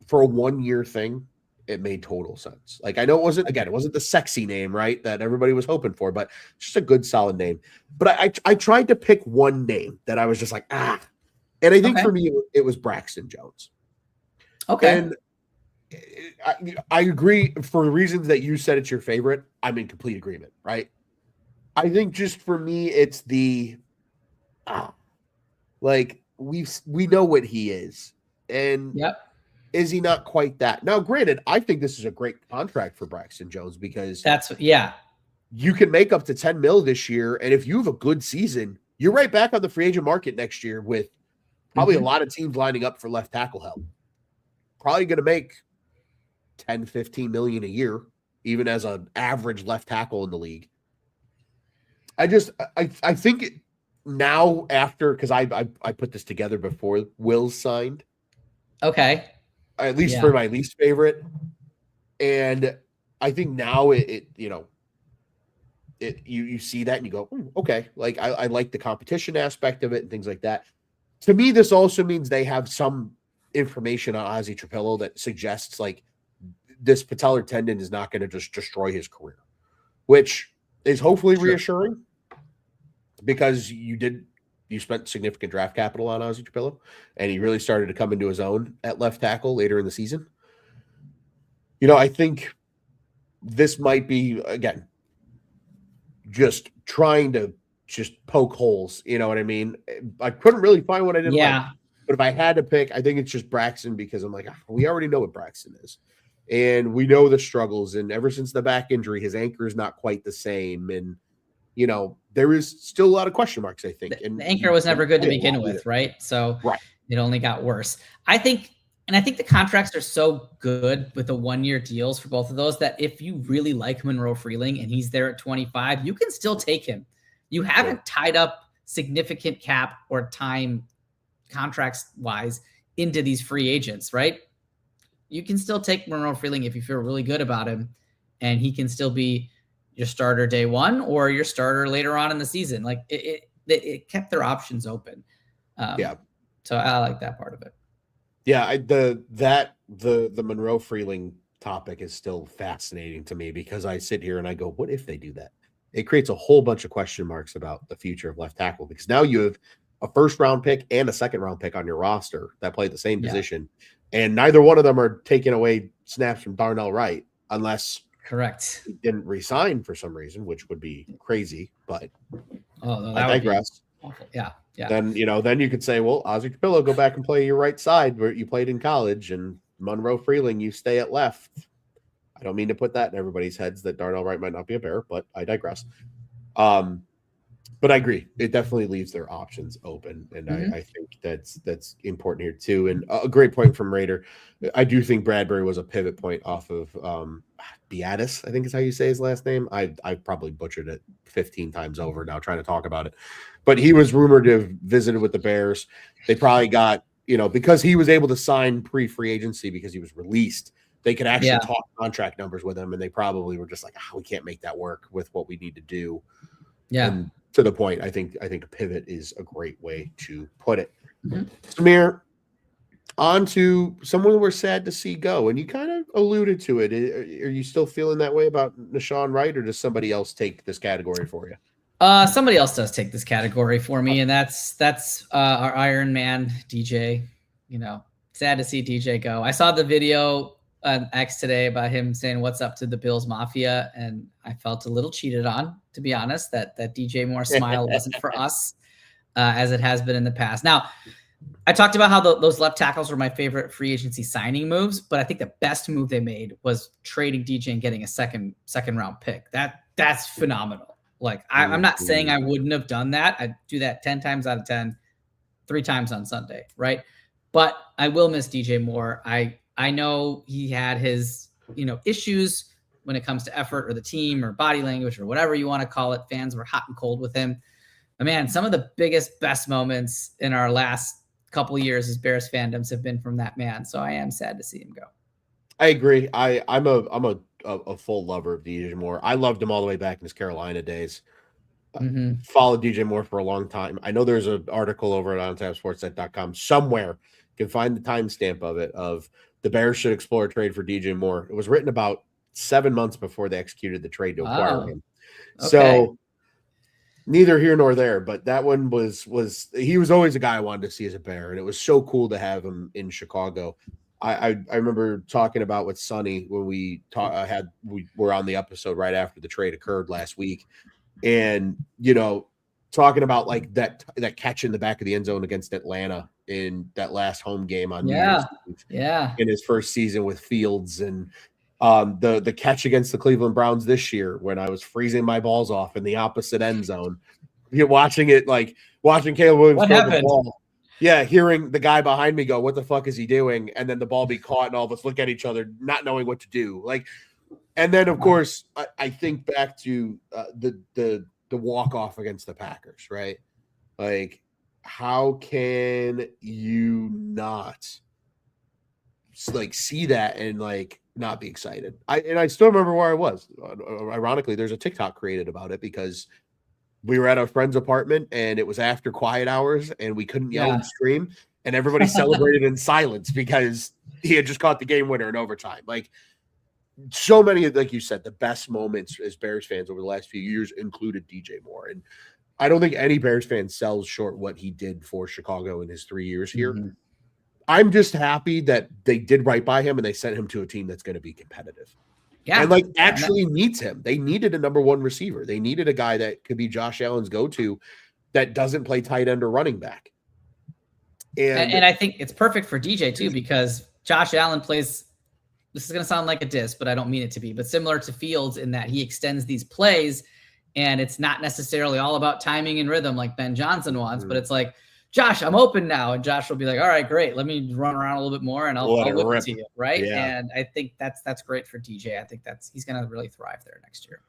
for a 1 year thing, it made total sense. Like, I know it wasn't the sexy name, right, that everybody was hoping for, but just a good, solid name. But I tried to pick one name that I was just like, and I think for me, it was Braxton Jones. Okay. And I agree for reasons that you said it's your favorite. I'm in complete agreement, right? I think just for me, it's the we know what he is, and is he not quite that? Now, granted, I think this is a great contract for Braxton Jones because you can make up to $10 million this year, and if you have a good season, you're right back on the free agent market next year with probably a lot of teams lining up for left tackle help. Probably going to make 10, 15 million a year, even as an average left tackle in the league. I think now after, because I put this together before Will's signed. Okay. At least for my least favorite. And I think now you see that and you go, okay. Like I like the competition aspect of it and things like that. To me, this also means they have some information on Ozzie Trapillo that suggests like this patellar tendon is not going to just destroy his career, which is hopefully reassuring because you spent significant draft capital on Ozzie Trapillo and he really started to come into his own at left tackle later in the season. I think this might be, again, just trying to just poke holes. You know what I mean? I couldn't really find what I didn't like. But if I had to pick, I think it's just Braxton because I'm like, we already know what Braxton is. And we know the struggles. And ever since the back injury, his anchor is not quite the same. And, there is still a lot of question marks, I think. And the anchor was never good to begin with, right? So it only got worse. I think the contracts are so good with the 1 year deals for both of those that if you really like Monroe Freeling and he's there at 25, you can still take him. You haven't tied up significant cap or time contracts wise into these free agents, right? You can still take Monroe Freeling if you feel really good about him, and he can still be your starter day one or your starter later on in the season. Like it kept their options open. So I like that part of it. Yeah, the Monroe Freeling topic is still fascinating to me because I sit here and I go, what if they do that? It creates a whole bunch of question marks about the future of left tackle because now you have a first round pick and a second round pick on your roster that play the same position, and neither one of them are taking away snaps from Darnell Wright unless he didn't resign for some reason, which would be crazy. But I digress. Yeah. Then you could say, well, Ozzie Capillo, go back and play your right side where you played in college, and Monroe Freeling, you stay at left. I don't mean to put that in everybody's heads that Darnell Wright might not be a Bear, but I digress. But I agree. It definitely leaves their options open. And I think that's important here too. And a great point from Raider. I do think Bradbury was a pivot point off of Beatis, I think is how you say his last name. I've probably butchered it 15 times over now trying to talk about it. But he was rumored to have visited with the Bears. They probably got, because he was able to sign pre-free agency because he was released, they could actually talk contract numbers with him, and they probably were just like, we can't make that work with what we need to do. Yeah. And to the point, I think a pivot is a great way to put it. Samir, on to someone we're sad to see go, and you kind of alluded to it. Are you still feeling that way about Nahshon Wright, or does somebody else take this category for you? Somebody else does take this category for me, and that's our Iron Man, DJ. Sad to see DJ go. I saw the video on X today about him saying what's up to the Bills Mafia, and I felt a little cheated on, to be honest, that DJ Moore smile wasn't for us as it has been in the past. Now, I talked about how those left tackles were my favorite free agency signing moves, but I think the best move they made was trading DJ and getting a second round pick. That's phenomenal. Like, I'm not saying I wouldn't have done that. I'd do that 10 times out of 10, 3 times on Sunday, right? But I will miss DJ Moore. I know he had his, issues when it comes to effort or the team or body language or whatever you want to call it. Fans were hot and cold with him. But man, some of the best moments in our last couple of years as Bears fandoms have been from that man. So I am sad to see him go. I agree. I'm a full lover of DJ Moore. I loved him all the way back in his Carolina days. Followed DJ Moore for a long time. I know there's an article over at ontapsportsnet.com somewhere. You can find the timestamp of it, of the Bears should explore a trade for DJ Moore. It was written about 7 months before they executed the trade to acquire him. Okay. So neither here nor there, but that one was he was always a guy I wanted to see as a Bear, and it was so cool to have him in Chicago. I remember talking about with Sonny when we were on the episode right after the trade occurred last week, and talking about like that catch in the back of the end zone against Atlanta in that last home game on New Year's Eve in his first season with Fields, and the catch against the Cleveland Browns this year when I was freezing my balls off in the opposite end zone. You're watching Caleb Williams throw the ball. Yeah, hearing the guy behind me go, "What the fuck is he doing?" And then the ball be caught, and all of us look at each other, not knowing what to do. Like, and then of course I think back to the walk off against the Packers, right? Like, how can you not see that and not be excited? I still remember where I was. Ironically, there's a TikTok created about it because we were at a friend's apartment and it was after quiet hours and we couldn't yell and scream, and everybody celebrated in silence because he had just caught the game winner in overtime. Like, so many, like you said, the best moments as Bears fans over the last few years included DJ Moore. And I don't think any Bears fan sells short what he did for Chicago in his 3 years here. Mm-hmm. I'm just happy that they did right by him and they sent him to a team that's going to be competitive. Yeah. And actually needs him. They needed a number one receiver. They needed a guy that could be Josh Allen's go-to that doesn't play tight end or running back. And I think it's perfect for DJ too, because Josh Allen plays, this is going to sound like a diss, but I don't mean it to be, but similar to Fields in that he extends these plays and it's not necessarily all about timing and rhythm like Ben Johnson wants, but it's like, Josh, I'm open now. And Josh will be like, all right, great. Let me run around a little bit more and I'll whip it to you. Right. Yeah. And I think that's great for DJ. I think he's going to really thrive there next year.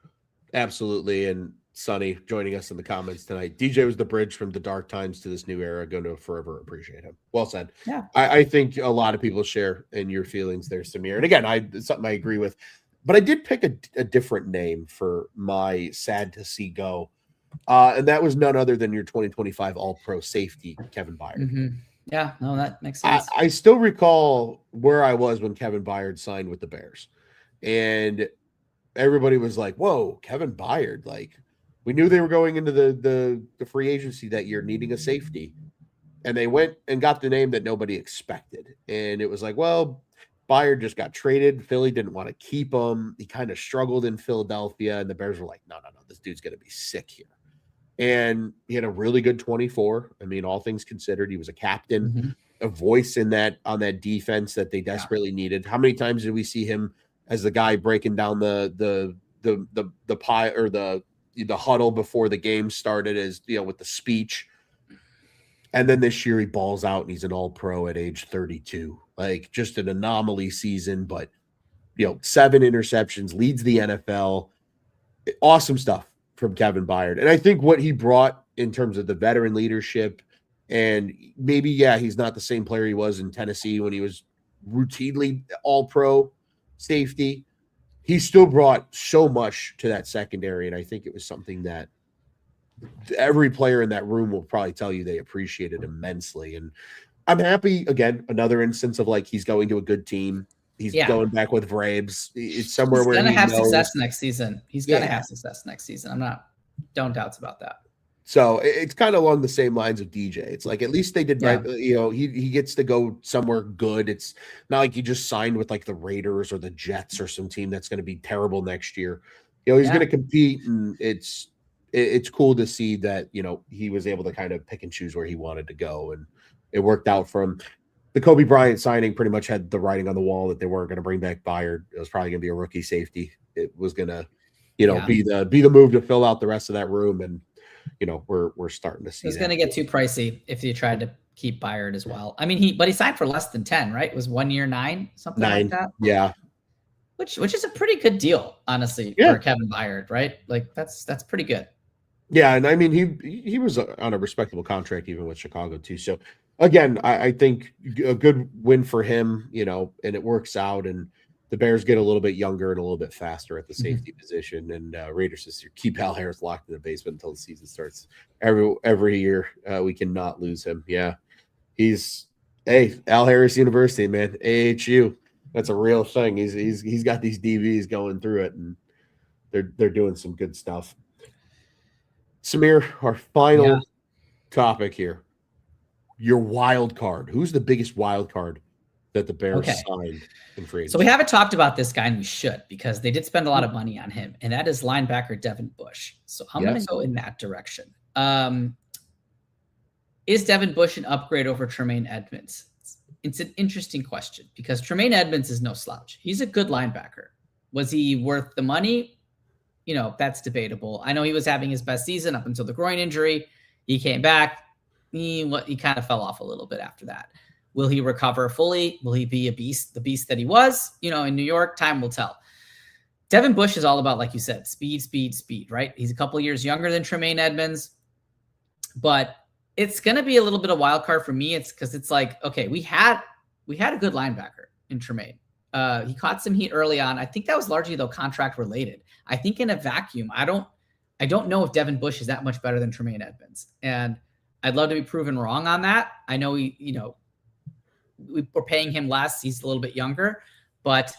Absolutely. And Sonny joining us in the comments tonight. DJ was the bridge from the dark times to this new era. Going to forever appreciate him. Well said. Yeah. I think a lot of people share in your feelings there, Samir. And again, it's something I agree with, but I did pick a different name for my sad to see go. And that was none other than your 2025 All-Pro safety, Kevin Byard. Mm-hmm. Yeah, no, that makes sense. I still recall where I was when Kevin Byard signed with the Bears. And everybody was like, whoa, Kevin Byard. Like, we knew they were going into the free agency that year needing a safety. And they went and got the name that nobody expected. And it was like, well, Byard just got traded. Philly didn't want to keep him. He kind of struggled in Philadelphia. And the Bears were like, no, this dude's going to be sick here. And he had a really good 24. I mean, all things considered, he was a captain, a voice on that defense that they desperately needed. How many times did we see him as the guy breaking down the pie or the huddle before the game started, as with the speech? And then this year he balls out and he's an All-Pro at age 32. Like, just an anomaly season, but 7 interceptions, leads the NFL. Awesome stuff from Kevin Byard. And I think what he brought in terms of the veteran leadership, and maybe, he's not the same player he was in Tennessee when he was routinely All-Pro safety. He still brought so much to that secondary, and I think it was something that every player in that room will probably tell you they appreciated immensely. And I'm happy, again, another instance of like he's going to a good team. He's going back with Vrabes. It's somewhere where he's going to have knows. success next season. He's going to have success next season. Don't doubt about that. So it's kind of along the same lines of DJ. It's like, at least they did right. He gets to go somewhere good. It's not like he just signed with like the Raiders or the Jets or some team that's going to be terrible next year. He's going to compete, and it's cool to see that, he was able to kind of pick and choose where he wanted to go, and it worked out for him. The Coby Bryant signing pretty much had the writing on the wall that they weren't going to bring back Byard. It was probably going to be a rookie safety. It was going to, be the move to fill out the rest of that room. And, we're starting to see it's going to get too pricey if you tried to keep Byard as well. I mean, he signed for less than 10, right? It was 1 year, 9, something like that. Yeah. Which is a pretty good deal, honestly, for Kevin Byard, right? Like that's pretty good. Yeah, and I mean he was on a respectable contract even with Chicago too. So again, I think a good win for him, and it works out, and the Bears get a little bit younger and a little bit faster at the safety position. And Raiders just keep Al Harris locked in the basement until the season starts. Every year we cannot lose him. Yeah, he's Al Harris University, man, AHU. That's a real thing. He's got these DBs going through it, and they're doing some good stuff. Samir, our final topic here. Your wild card. Who's the biggest wild card that the Bears signed in free agency? So we haven't talked about this guy, and we should, because they did spend a lot of money on him, and that is linebacker Devin Bush. So I'm going to go in that direction. Is Devin Bush an upgrade over Tremaine Edmonds? It's an interesting question, because Tremaine Edmonds is no slouch. He's a good linebacker. Was he worth the money? That's debatable. I know he was having his best season up until the groin injury. He came back. He kind of fell off a little bit after that. Will he recover fully? Will he be the beast that he was? In New York, time will tell. Devin Bush is all about, like you said, speed, right? He's a couple years younger than Tremaine Edmonds, but it's going to be a little bit of wild card for me. It's because it's like, okay, we had a good linebacker in Tremaine. He caught some heat early on. I think that was largely, though, contract related. I think in a vacuum, I don't know if Devin Bush is that much better than Tremaine Edmonds, and I'd love to be proven wrong on that. I know we're paying him less. He's a little bit younger, but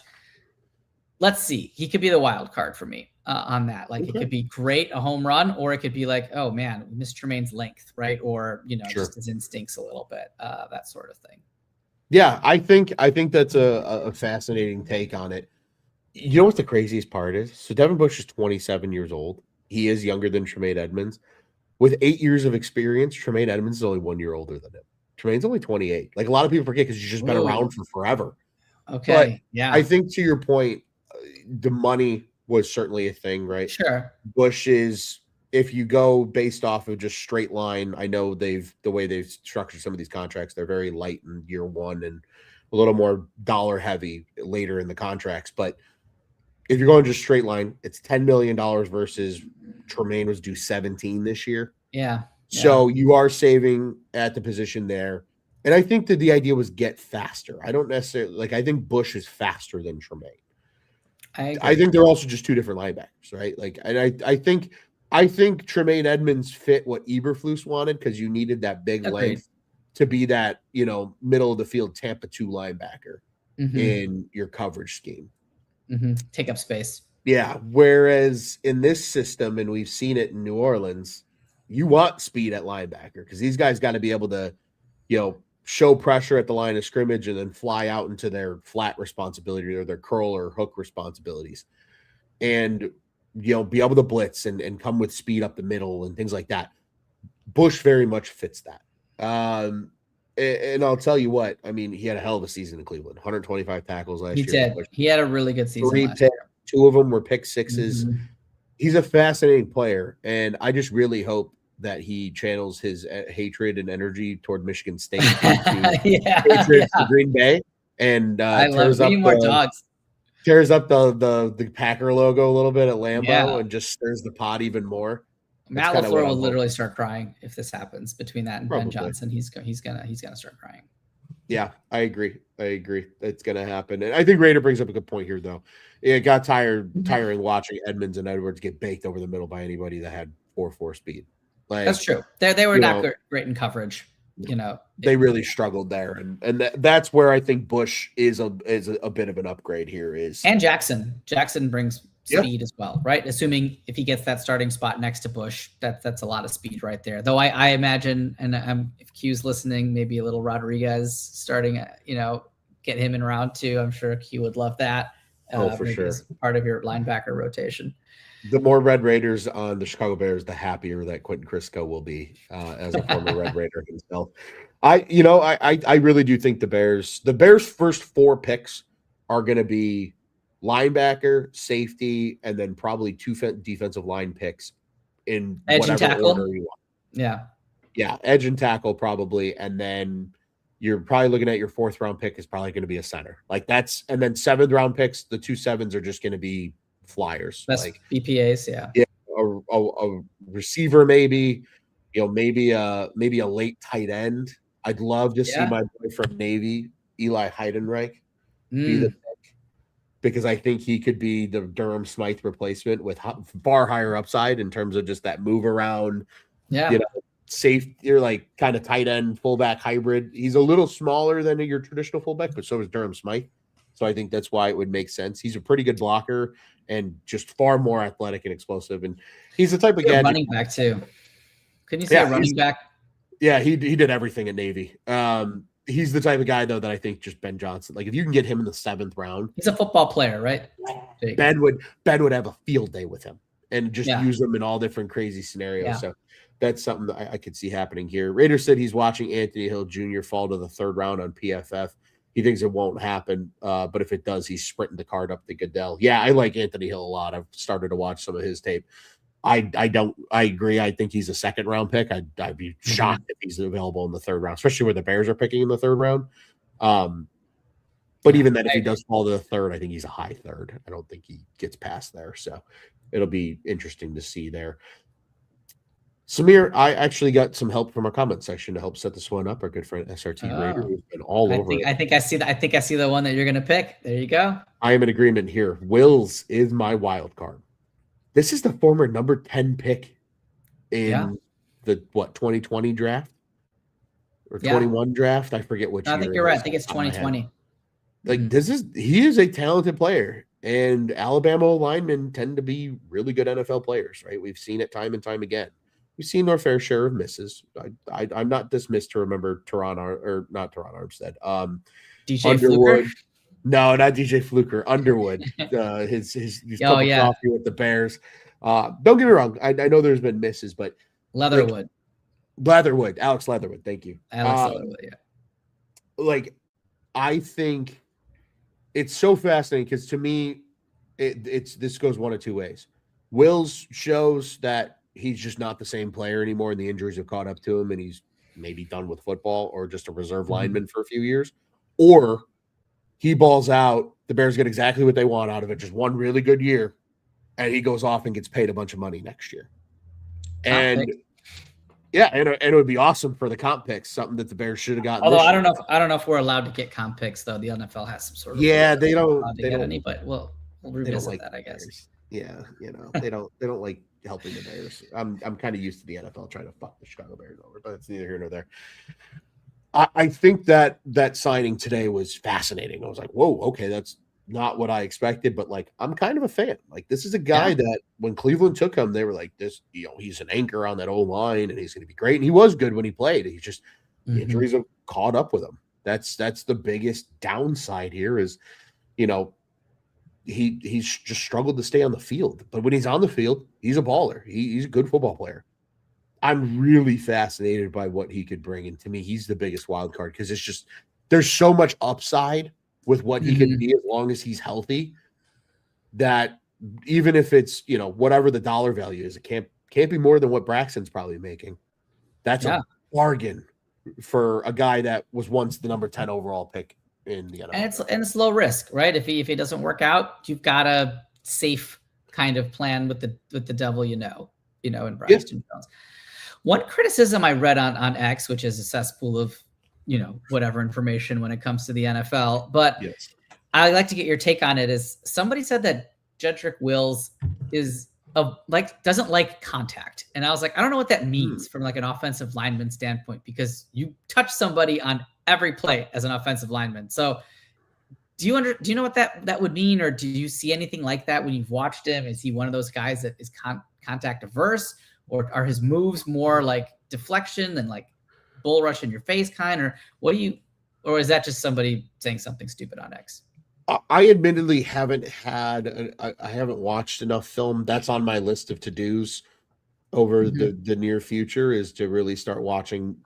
let's see. He could be the wild card for me on that. Like, it could be great, a home run, or it could be like, oh man, we missed Tremaine's length, right? Or just his instincts a little bit, that sort of thing. Yeah, I think that's a fascinating take on it. You know what the craziest part is? So Devin Bush is 27 years old. He is younger than Tremaine Edmonds. With 8 years of experience, Tremaine Edmonds is only 1 year older than him. Tremaine's only 28. Like, a lot of people forget because he's just been around for forever. Okay, but I think, to your point, the money was certainly a thing, right? Sure. Bush is, if you go based off of just straight line, I know the way they've structured some of these contracts, they're very light in year one and a little more dollar heavy later in the contracts. But if you're going just straight line, it's $10 million versus Tremaine was due 17 this year. Yeah. So you are saving at the position there. And I think that the idea was get faster. I don't necessarily I think Bush is faster than Tremaine. I think they're also just two different linebackers, right? Like, and I think I think Tremaine Edmonds fit what Eberflus wanted because you needed that big length to be that, middle of the field Tampa 2 linebacker in your coverage scheme. Take up space. Yeah. Whereas in this system, and we've seen it in New Orleans, you want speed at linebacker because these guys got to be able to, show pressure at the line of scrimmage and then fly out into their flat responsibility or their curl or hook responsibilities. And, be able to blitz and come with speed up the middle and things like that. Bush very much fits that. And I'll tell you what, I mean, he had a hell of a season in Cleveland, 125 tackles last year. He did. He had a really good season last year. year. 2 of them were pick sixes. He's a fascinating player, and I just really hope that he channels his tered and energy toward Michigan State to Green Bay and tears up the Packer logo a little bit at Lambeau and just stirs the pot even more. Matt LaFleur will literally start crying if this happens between that and Ben Johnson. He's gonna start crying. Yeah, I agree. It's gonna happen. And I think Raider brings up a good point here, though. It got tiring watching Edmonds and Edwards get baked over the middle by anybody that had 4.4 speed. That's true. They were not great in coverage. They really struggled there, and that's where I think Bush is a bit of an upgrade here. And Jackson brings speed as well, right? Assuming if he gets that starting spot next to Bush, that's a lot of speed right there. Though I imagine, and if Q's listening, maybe a little Rodriguez starting, get him in round 2. I'm sure Q would love that. For sure, as part of your linebacker rotation. The more Red Raiders on the Chicago Bears, the happier that Quentin Crisco will be as a former Red Raider himself. I really do think the Bears' first 4 picks are going to be linebacker, safety, and then probably 2 defensive line picks in edge whatever and tackle. Order you want. Yeah, edge and tackle probably, and then you're probably looking at your 4th round pick is probably going to be a center. And then 7th round picks, the 2 7s are just going to be flyers. Best BPAs, a receiver maybe, maybe a late tight end. I'd love to see my boy from Navy, Eli Heidenreich, be the pick because I think he could be the Durham Smythe replacement with far higher upside in terms of just that move around. Safe, you're like kind of tight end fullback hybrid. He's a little smaller than your traditional fullback, but so is Durham Smythe. So I think that's why it would make sense. He's a pretty good blocker and just far more athletic and explosive. And he's the type of guy. Running back too. Couldn't you say a running back? Yeah, he did everything at Navy. He's the type of guy though that I think just Ben Johnson. Like if you can get him in the 7th round, he's a football player, right? Ben would have a field day with him and just use them in all different crazy scenarios. Yeah. So that's something that I could see happening here. Raiders said he's watching Anthony Hill Jr. fall to the 3rd round on PFF. He thinks it won't happen, but if it does, he's sprinting the card up to Goodell. Yeah, I like Anthony Hill a lot. I've started to watch some of his tape. I agree. I think he's a 2nd round pick. I'd be shocked if he's available in the 3rd round, especially where the Bears are picking in the 3rd round. But even then, if he does fall to the 3rd, I think he's a high 3rd. I don't think he gets past there. So it'll be interesting to see there. Samir, I actually got some help from our comment section to help set this one up. Our good friend SRT Raider, who's been all over it. I think I see the one that you're going to pick. There you go. I am in agreement here. Wills is my wild card. This is the former number 10 pick in the 2020 draft or 21 draft. I forget which. I think you're right. I think it's 2020. He is a talented player, and Alabama linemen tend to be really good NFL players, right? We've seen it time and time again. We've seen our fair share of misses. I'm not dismissed to remember not Teron Armstead. DJ Underwood. Fluker? No, not DJ Fluker. Underwood. His cup of coffee with the Bears. Don't get me wrong. I know there's been misses, but Leatherwood. Alex Leatherwood. Thank you. Alex Leatherwood, yeah. I think it's so fascinating because to me, this goes one of 2 ways. Wills shows that he's just not the same player anymore, and the injuries have caught up to him, and he's maybe done with football or just a reserve lineman for a few years. Or he balls out, the Bears get exactly what they want out of it, just one really good year, and he goes off and gets paid a bunch of money next year. And it would be awesome for the comp picks, something that the Bears should have gotten. Although I don't know if we're allowed to get comp picks though. The NFL has some sort of they don't get any, but we'll revisit that, I guess. Yeah, they don't like helping the Bears. I'm kind of used to the NFL trying to fuck the Chicago Bears over, but it's neither here nor there. I think that signing today was fascinating. I was like, whoa, okay, that's not what I expected, but like I'm kind of a fan. Like this is a guy that when Cleveland took him, they were like, this, he's an anchor on that old line and he's gonna be great. And he was good when he played. He's just the injuries have caught up with him. That's the biggest downside here is, he's just struggled to stay on the field. But when he's on the field, he's a baller. He's a good football player. I'm really fascinated by what he could bring. And to me, he's the biggest wild card because it's just there's so much upside with what he can be as long as he's healthy that even if it's, whatever the dollar value is, it can't be more than what Braxton's probably making. That's a bargain for a guy that was once the number 10 overall pick in the NFL. And it's low risk, right? If he doesn't work out, you've got a safe kind of plan with the devil, in Braxton Jones. One criticism I read on X, which is a cesspool of, whatever information when it comes to the NFL, but I'd like to get your take on it. Is somebody said that Jedrick Wills doesn't like contact, and I was like, I don't know what that means from like an offensive lineman standpoint because you touch somebody on every play as an offensive lineman. So do you know what that would mean, or do you see anything like that when you've watched him? Is he one of those guys that is contact averse? Or are his moves more like deflection than like bull rush in your face kind? Or or is that just somebody saying something stupid on X? I admittedly haven't I haven't watched enough film. That's on my list of to-dos over the near future is to really start watching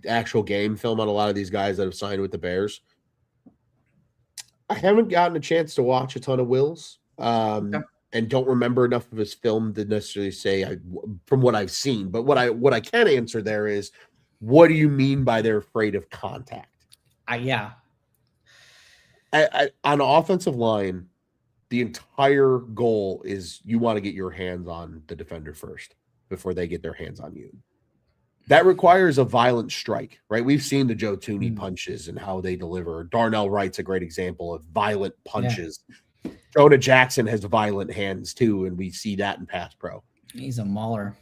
actual game film on a lot of these guys that have signed with the Bears. I haven't gotten a chance to watch a ton of Wills. And don't remember enough of his film to necessarily say from what I've seen. But what I can answer there is, what do you mean by they're afraid of contact? On an offensive line, the entire goal is you want to get your hands on the defender first before they get their hands on you. That requires a violent strike, right? We've seen the Joe Thuney punches and how they deliver. Darnell Wright's a great example of violent punches. Yeah. Jonah Jackson has violent hands too, and we see that in pass pro. He's a mauler.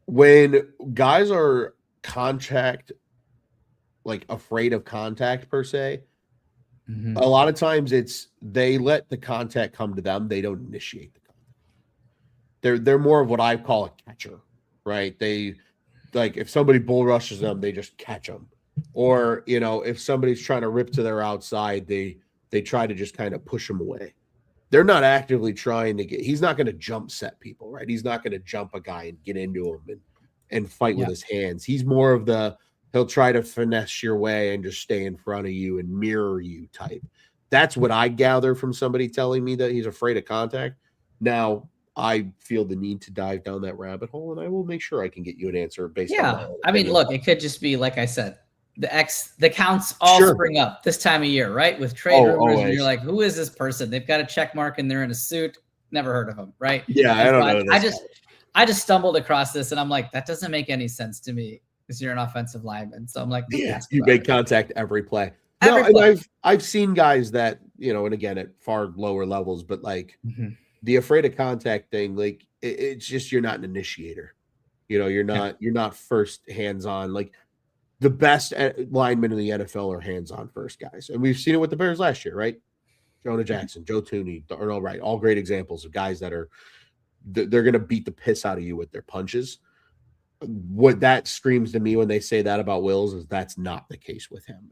When guys are afraid of contact per se, a lot of times they let the contact come to them. They don't initiate the contact. They're more of what I call a catcher, right? They if somebody bull rushes them, they just catch them. Or, if somebody's trying to rip to their outside, they try to just kind of push them away. They're not actively trying to he's not going to jump set people, right? He's not going to jump a guy and get into him and fight with his hands. He's more of he'll try to finesse your way and just stay in front of you and mirror you type. That's what I gather from somebody telling me that he's afraid of contact. Now, I feel the need to dive down that rabbit hole, and I will make sure I can get you an answer based on that. I mean, look, it could just be, like I said, the counts all spring up this time of year, right? With trade rumors, and you're like, who is this person? They've got a check mark and they're in a suit. Never heard of them, right? Yeah, I don't know. I just stumbled across this and I'm like, that doesn't make any sense to me because you're an offensive lineman. So I'm like, you make contact every play. And I've seen guys that, and again at far lower levels, but like the afraid of contact thing, like it's just you're not an initiator. You're not first hands on. Like the best linemen in the NFL are hands-on first guys. And we've seen it with the Bears last year, right? Jonah Jackson, Joe Thuney, Darnell Wright, all great examples of guys that they're going to beat the piss out of you with their punches. What that screams to me when they say that about Wills is that's not the case with him.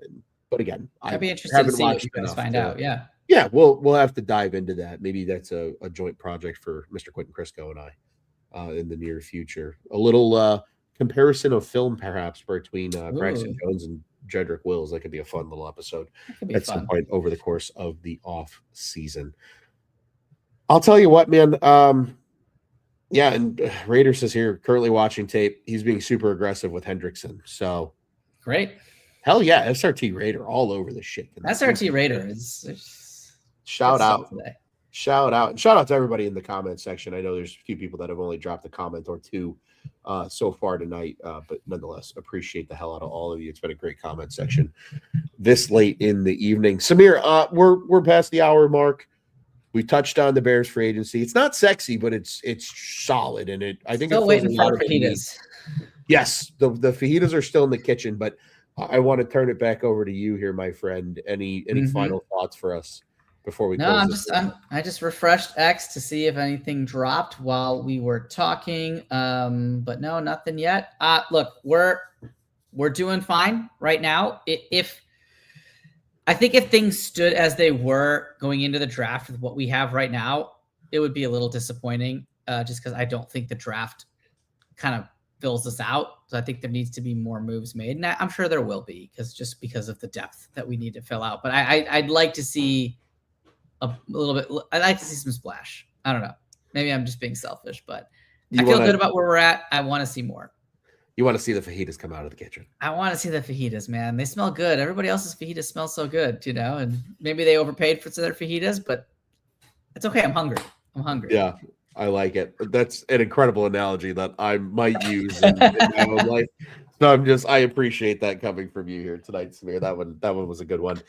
But again, I'd be interested to see what you guys find out. Yeah. Yeah, we'll have to dive into that. Maybe that's a joint project for Mr. Quentin Crisco and I in the near future. A little comparison of film, perhaps, between Braxton Jones and Jedrick Wills. That could be a fun little episode at some point over the course of the off season. I'll tell you what, man. And Raiders is here currently watching tape. He's being super aggressive with Hendrickson. So great. Hell yeah, SRT Raider all over the shit. SRT Raider is shout out today. Shout out to everybody in the comment section. I know there's a few people that have only dropped a comment or two so far tonight, but nonetheless, appreciate the hell out of all of you. It's been a great comment section this late in the evening. Samir, we're past the hour mark. We touched on the Bears free agency. It's not sexy, but it's solid, and I think Still it waiting for of fajitas. Yes, the fajitas are still in the kitchen, but I want to turn it back over to you here, my friend. Any final thoughts for us before we close? I just refreshed X to see if anything dropped while we were talking. But no, nothing yet. Look, we're doing fine right now. I think if things stood as they were going into the draft with what we have right now, it would be a little disappointing. Just because I don't think the draft kind of fills us out. So I think there needs to be more moves made, and I'm sure there will be because of the depth that we need to fill out. But I'd like to see a little bit. I'd like to see some splash. I don't know. Maybe I'm just being selfish, but I feel good about where we're at. I want to see more. You want to see the fajitas come out of the kitchen. I want to see the fajitas, man. They smell good. Everybody else's fajitas smell so good, and maybe they overpaid for their fajitas, but it's okay. I'm hungry. Yeah, I like it. That's an incredible analogy that I might use in my own life. So I appreciate that coming from you here tonight, Samir. That one was a good one.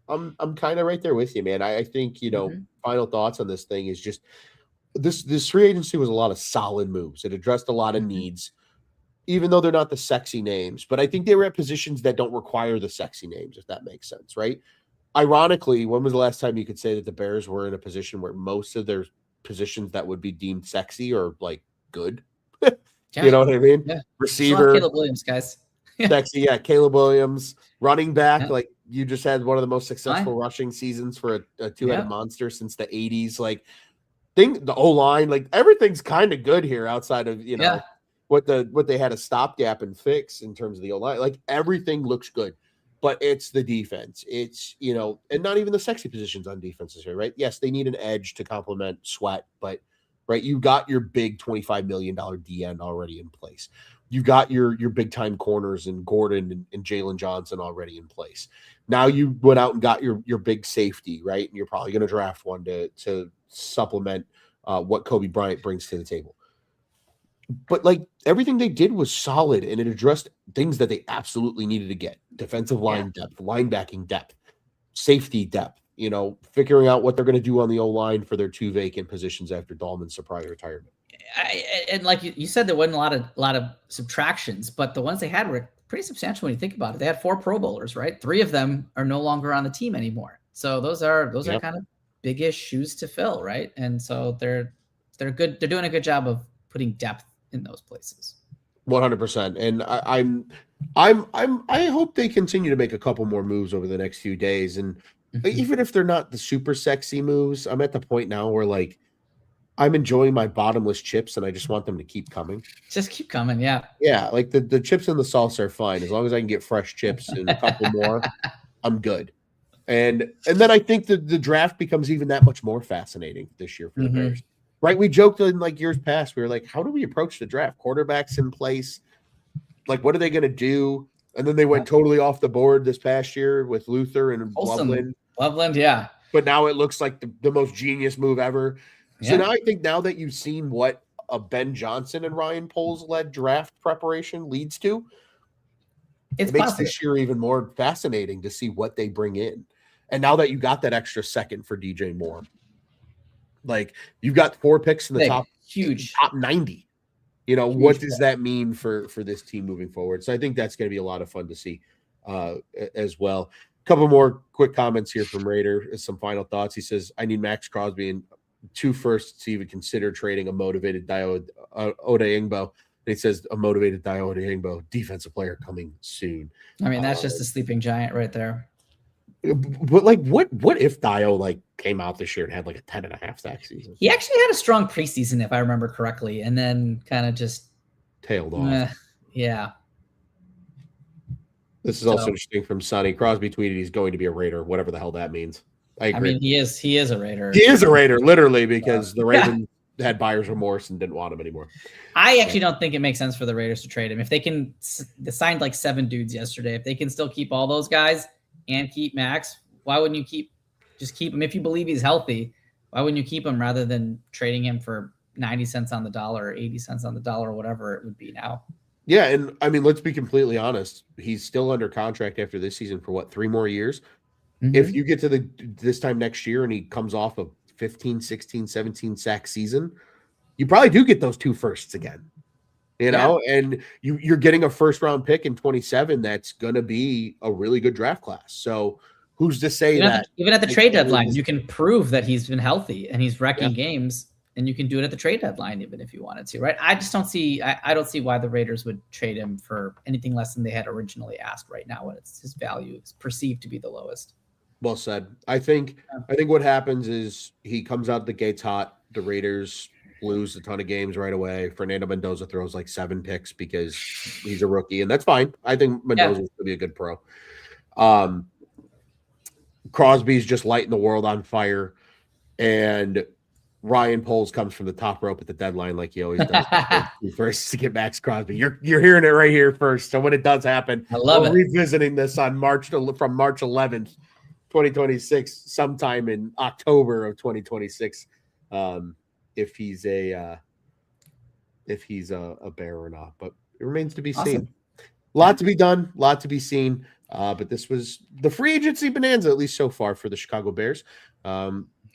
I'm kind of right there with you, man. I think, final thoughts on this thing is just this free agency was a lot of solid moves. It addressed a lot of needs, even though they're not the sexy names. But I think they were at positions that don't require the sexy names, if that makes sense, right? Ironically, when was the last time you could say that the Bears were in a position where most of their positions that would be deemed sexy or like good? Yeah. You know what I mean? Yeah. Receiver, Caleb Williams, guys. sexy, yeah. Caleb Williams, running back, like you just had one of the most successful rushing seasons for a two-headed monster since the 80s. Like, the O-line, like everything's kind of good here outside of what they had a stopgap and fix in terms of the O-line. Like everything looks good, but it's the defense. It's and not even the sexy positions on defenses here, right? Yes, they need an edge to complement Sweat, but right, you got your big $25 million DN already in place. You got your big time corners in Gordon and Jalen Johnson already in place. Now you went out and got your big safety, right? And you're probably going to draft one to supplement what Coby Bryant brings to the table. But like everything they did was solid, and it addressed things that they absolutely needed to get: defensive line depth, linebacking depth, safety depth. Figuring out what they're going to do on the O-line for their two vacant positions after Dahlman's surprise retirement. And like you said, there wasn't a lot of subtractions, but the ones they had were pretty substantial when you think about it. They had 4 Pro Bowlers, right? 3 of them are no longer on the team anymore. So those are kind of big-ish shoes to fill, right? And so they're good. They're doing a good job of putting depth in those places. 100%. And I hope they continue to make a couple more moves over the next few days. And even if they're not the super sexy moves, I'm at the point now where like I'm enjoying my bottomless chips and I just want them to keep coming. Just keep coming. Yeah. Yeah. Like the chips and the salsa are fine. As long as I can get fresh chips and a couple more, I'm good. And then I think the draft becomes even that much more fascinating this year for the Bears. Right? We joked in like years past. We were like, how do we approach the draft? Quarterbacks in place. Like, what are they going to do? And then they went totally off the board this past year with Luther and Loveland, yeah. But now it looks like the most genius move ever. So now I think now that you've seen what a Ben Johnson and Ryan Poles-led draft preparation leads to, it makes this year even more fascinating to see what they bring in. And now that you got that extra second for DJ Moore, like you've got 4 picks in the top 90. What does that mean for this team moving forward? So I think that's going to be a lot of fun to see as well. A couple more quick comments here from Raider. Some final thoughts. He says, I need Max Crosby and 2 firsts to even consider trading a motivated Oda Ingbo. And he says a motivated Oda Ingbo, defensive player coming soon. I mean, that's just a sleeping giant right there. But like, what if Dio like came out this year and had like a 10.5 sack season? He actually had a strong preseason, if I remember correctly, and then kind of just tailed off. Yeah. This is also interesting from Sonny. Crosby tweeted he's going to be a Raider, whatever the hell that means. I agree. I mean, he is a Raider. He is a Raider, literally, because the Ravens had buyer's remorse and didn't want him anymore. I actually don't think it makes sense for the Raiders to trade him. If they can, they signed like 7 dudes yesterday. If they can still keep all those guys and keep Max, why wouldn't you keep him? If you believe he's healthy, why wouldn't you keep him rather than trading him for 90 cents on the dollar or 80 cents on the dollar or whatever it would be now? Yeah, and I mean, let's be completely honest. He's still under contract after this season for 3 more years? If you get to this time next year and he comes off a 15, 16, 17 sack season, you probably do get those 2 firsts again. And you're getting a first round pick in 27 that's going to be a really good draft class. So who's to say that even at the trade deadline, you can prove that he's been healthy and he's wrecking games, and you can do it at the trade deadline even if you wanted to, right? I just don't see I don't see why the Raiders would trade him for anything less than they had originally asked right now when his value is perceived to be the lowest. Well said. I think what happens is he comes out the gates hot. The Raiders lose a ton of games right away. Fernando Mendoza throws like 7 picks because he's a rookie, and that's fine. I think Mendoza will be a good pro. Crosby's just lighting the world on fire, and Ryan Poles comes from the top rope at the deadline like he always does. First to get Max Crosby. You're hearing it right here first. So when it does happen, we're revisiting this on March 11th, 2026, sometime in October of 2026. If he's a Bear or not, but it remains to be seen. Lot to be done, lot to be seen. But this was the free agency bonanza, at least so far, for the Chicago Bears.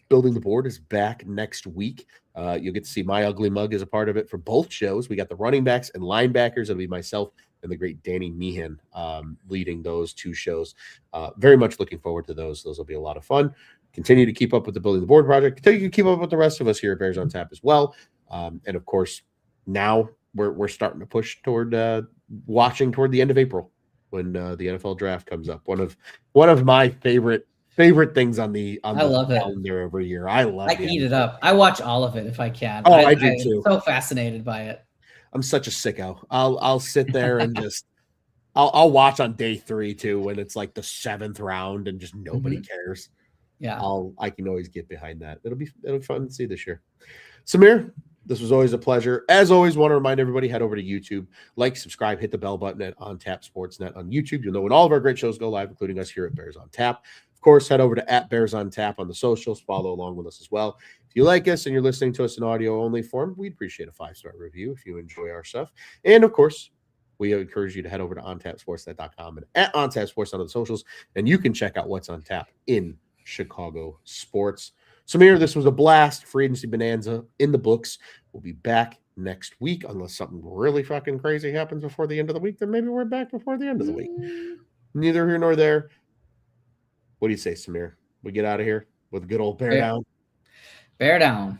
Building the Board is back next week. You'll get to see my ugly mug as a part of it for both shows. We got the running backs and linebackers. It'll be myself and the great Danny Meehan leading those 2 shows. Very much looking forward to those. Those will be a lot of fun. Continue to keep up with the Building the Board project. Continue to keep up with the rest of us here at Bears on Tap as well. And of course, now we're starting to push toward watching toward the end of April when the NFL draft comes up. One of my favorite things on the calendar every year. I can eat it up. I watch all of it if I can. I do too. I'm so fascinated by it. I'm such a sicko. I'll sit there and just I'll watch on day 3 too when it's like the 7th round and just nobody cares. Yeah, I can always get behind that. It'll be fun to see this year. Samir, this was always a pleasure. As always, want to remind everybody, head over to YouTube, like, subscribe, hit the bell button at On Tap Sportsnet on YouTube. You'll know when all of our great shows go live, including us here at Bears on Tap. Of course, head over to @BearsOnTap on the socials. Follow along with us as well. If you like us and you're listening to us in audio-only form, we'd appreciate a 5-star review if you enjoy our stuff. And, of course, we encourage you to head over to OnTapSportsNet.com and @OnTapSports on the socials, and you can check out what's on tap in Chicago sports. Samir, this was a blast. Free agency bonanza in the books. We'll be back next week unless something really fucking crazy happens before the end of the week. Then maybe we're back before the end of the week. Neither here nor there. What do you say, Samir? We get out of here with a good old bear down? Bear down.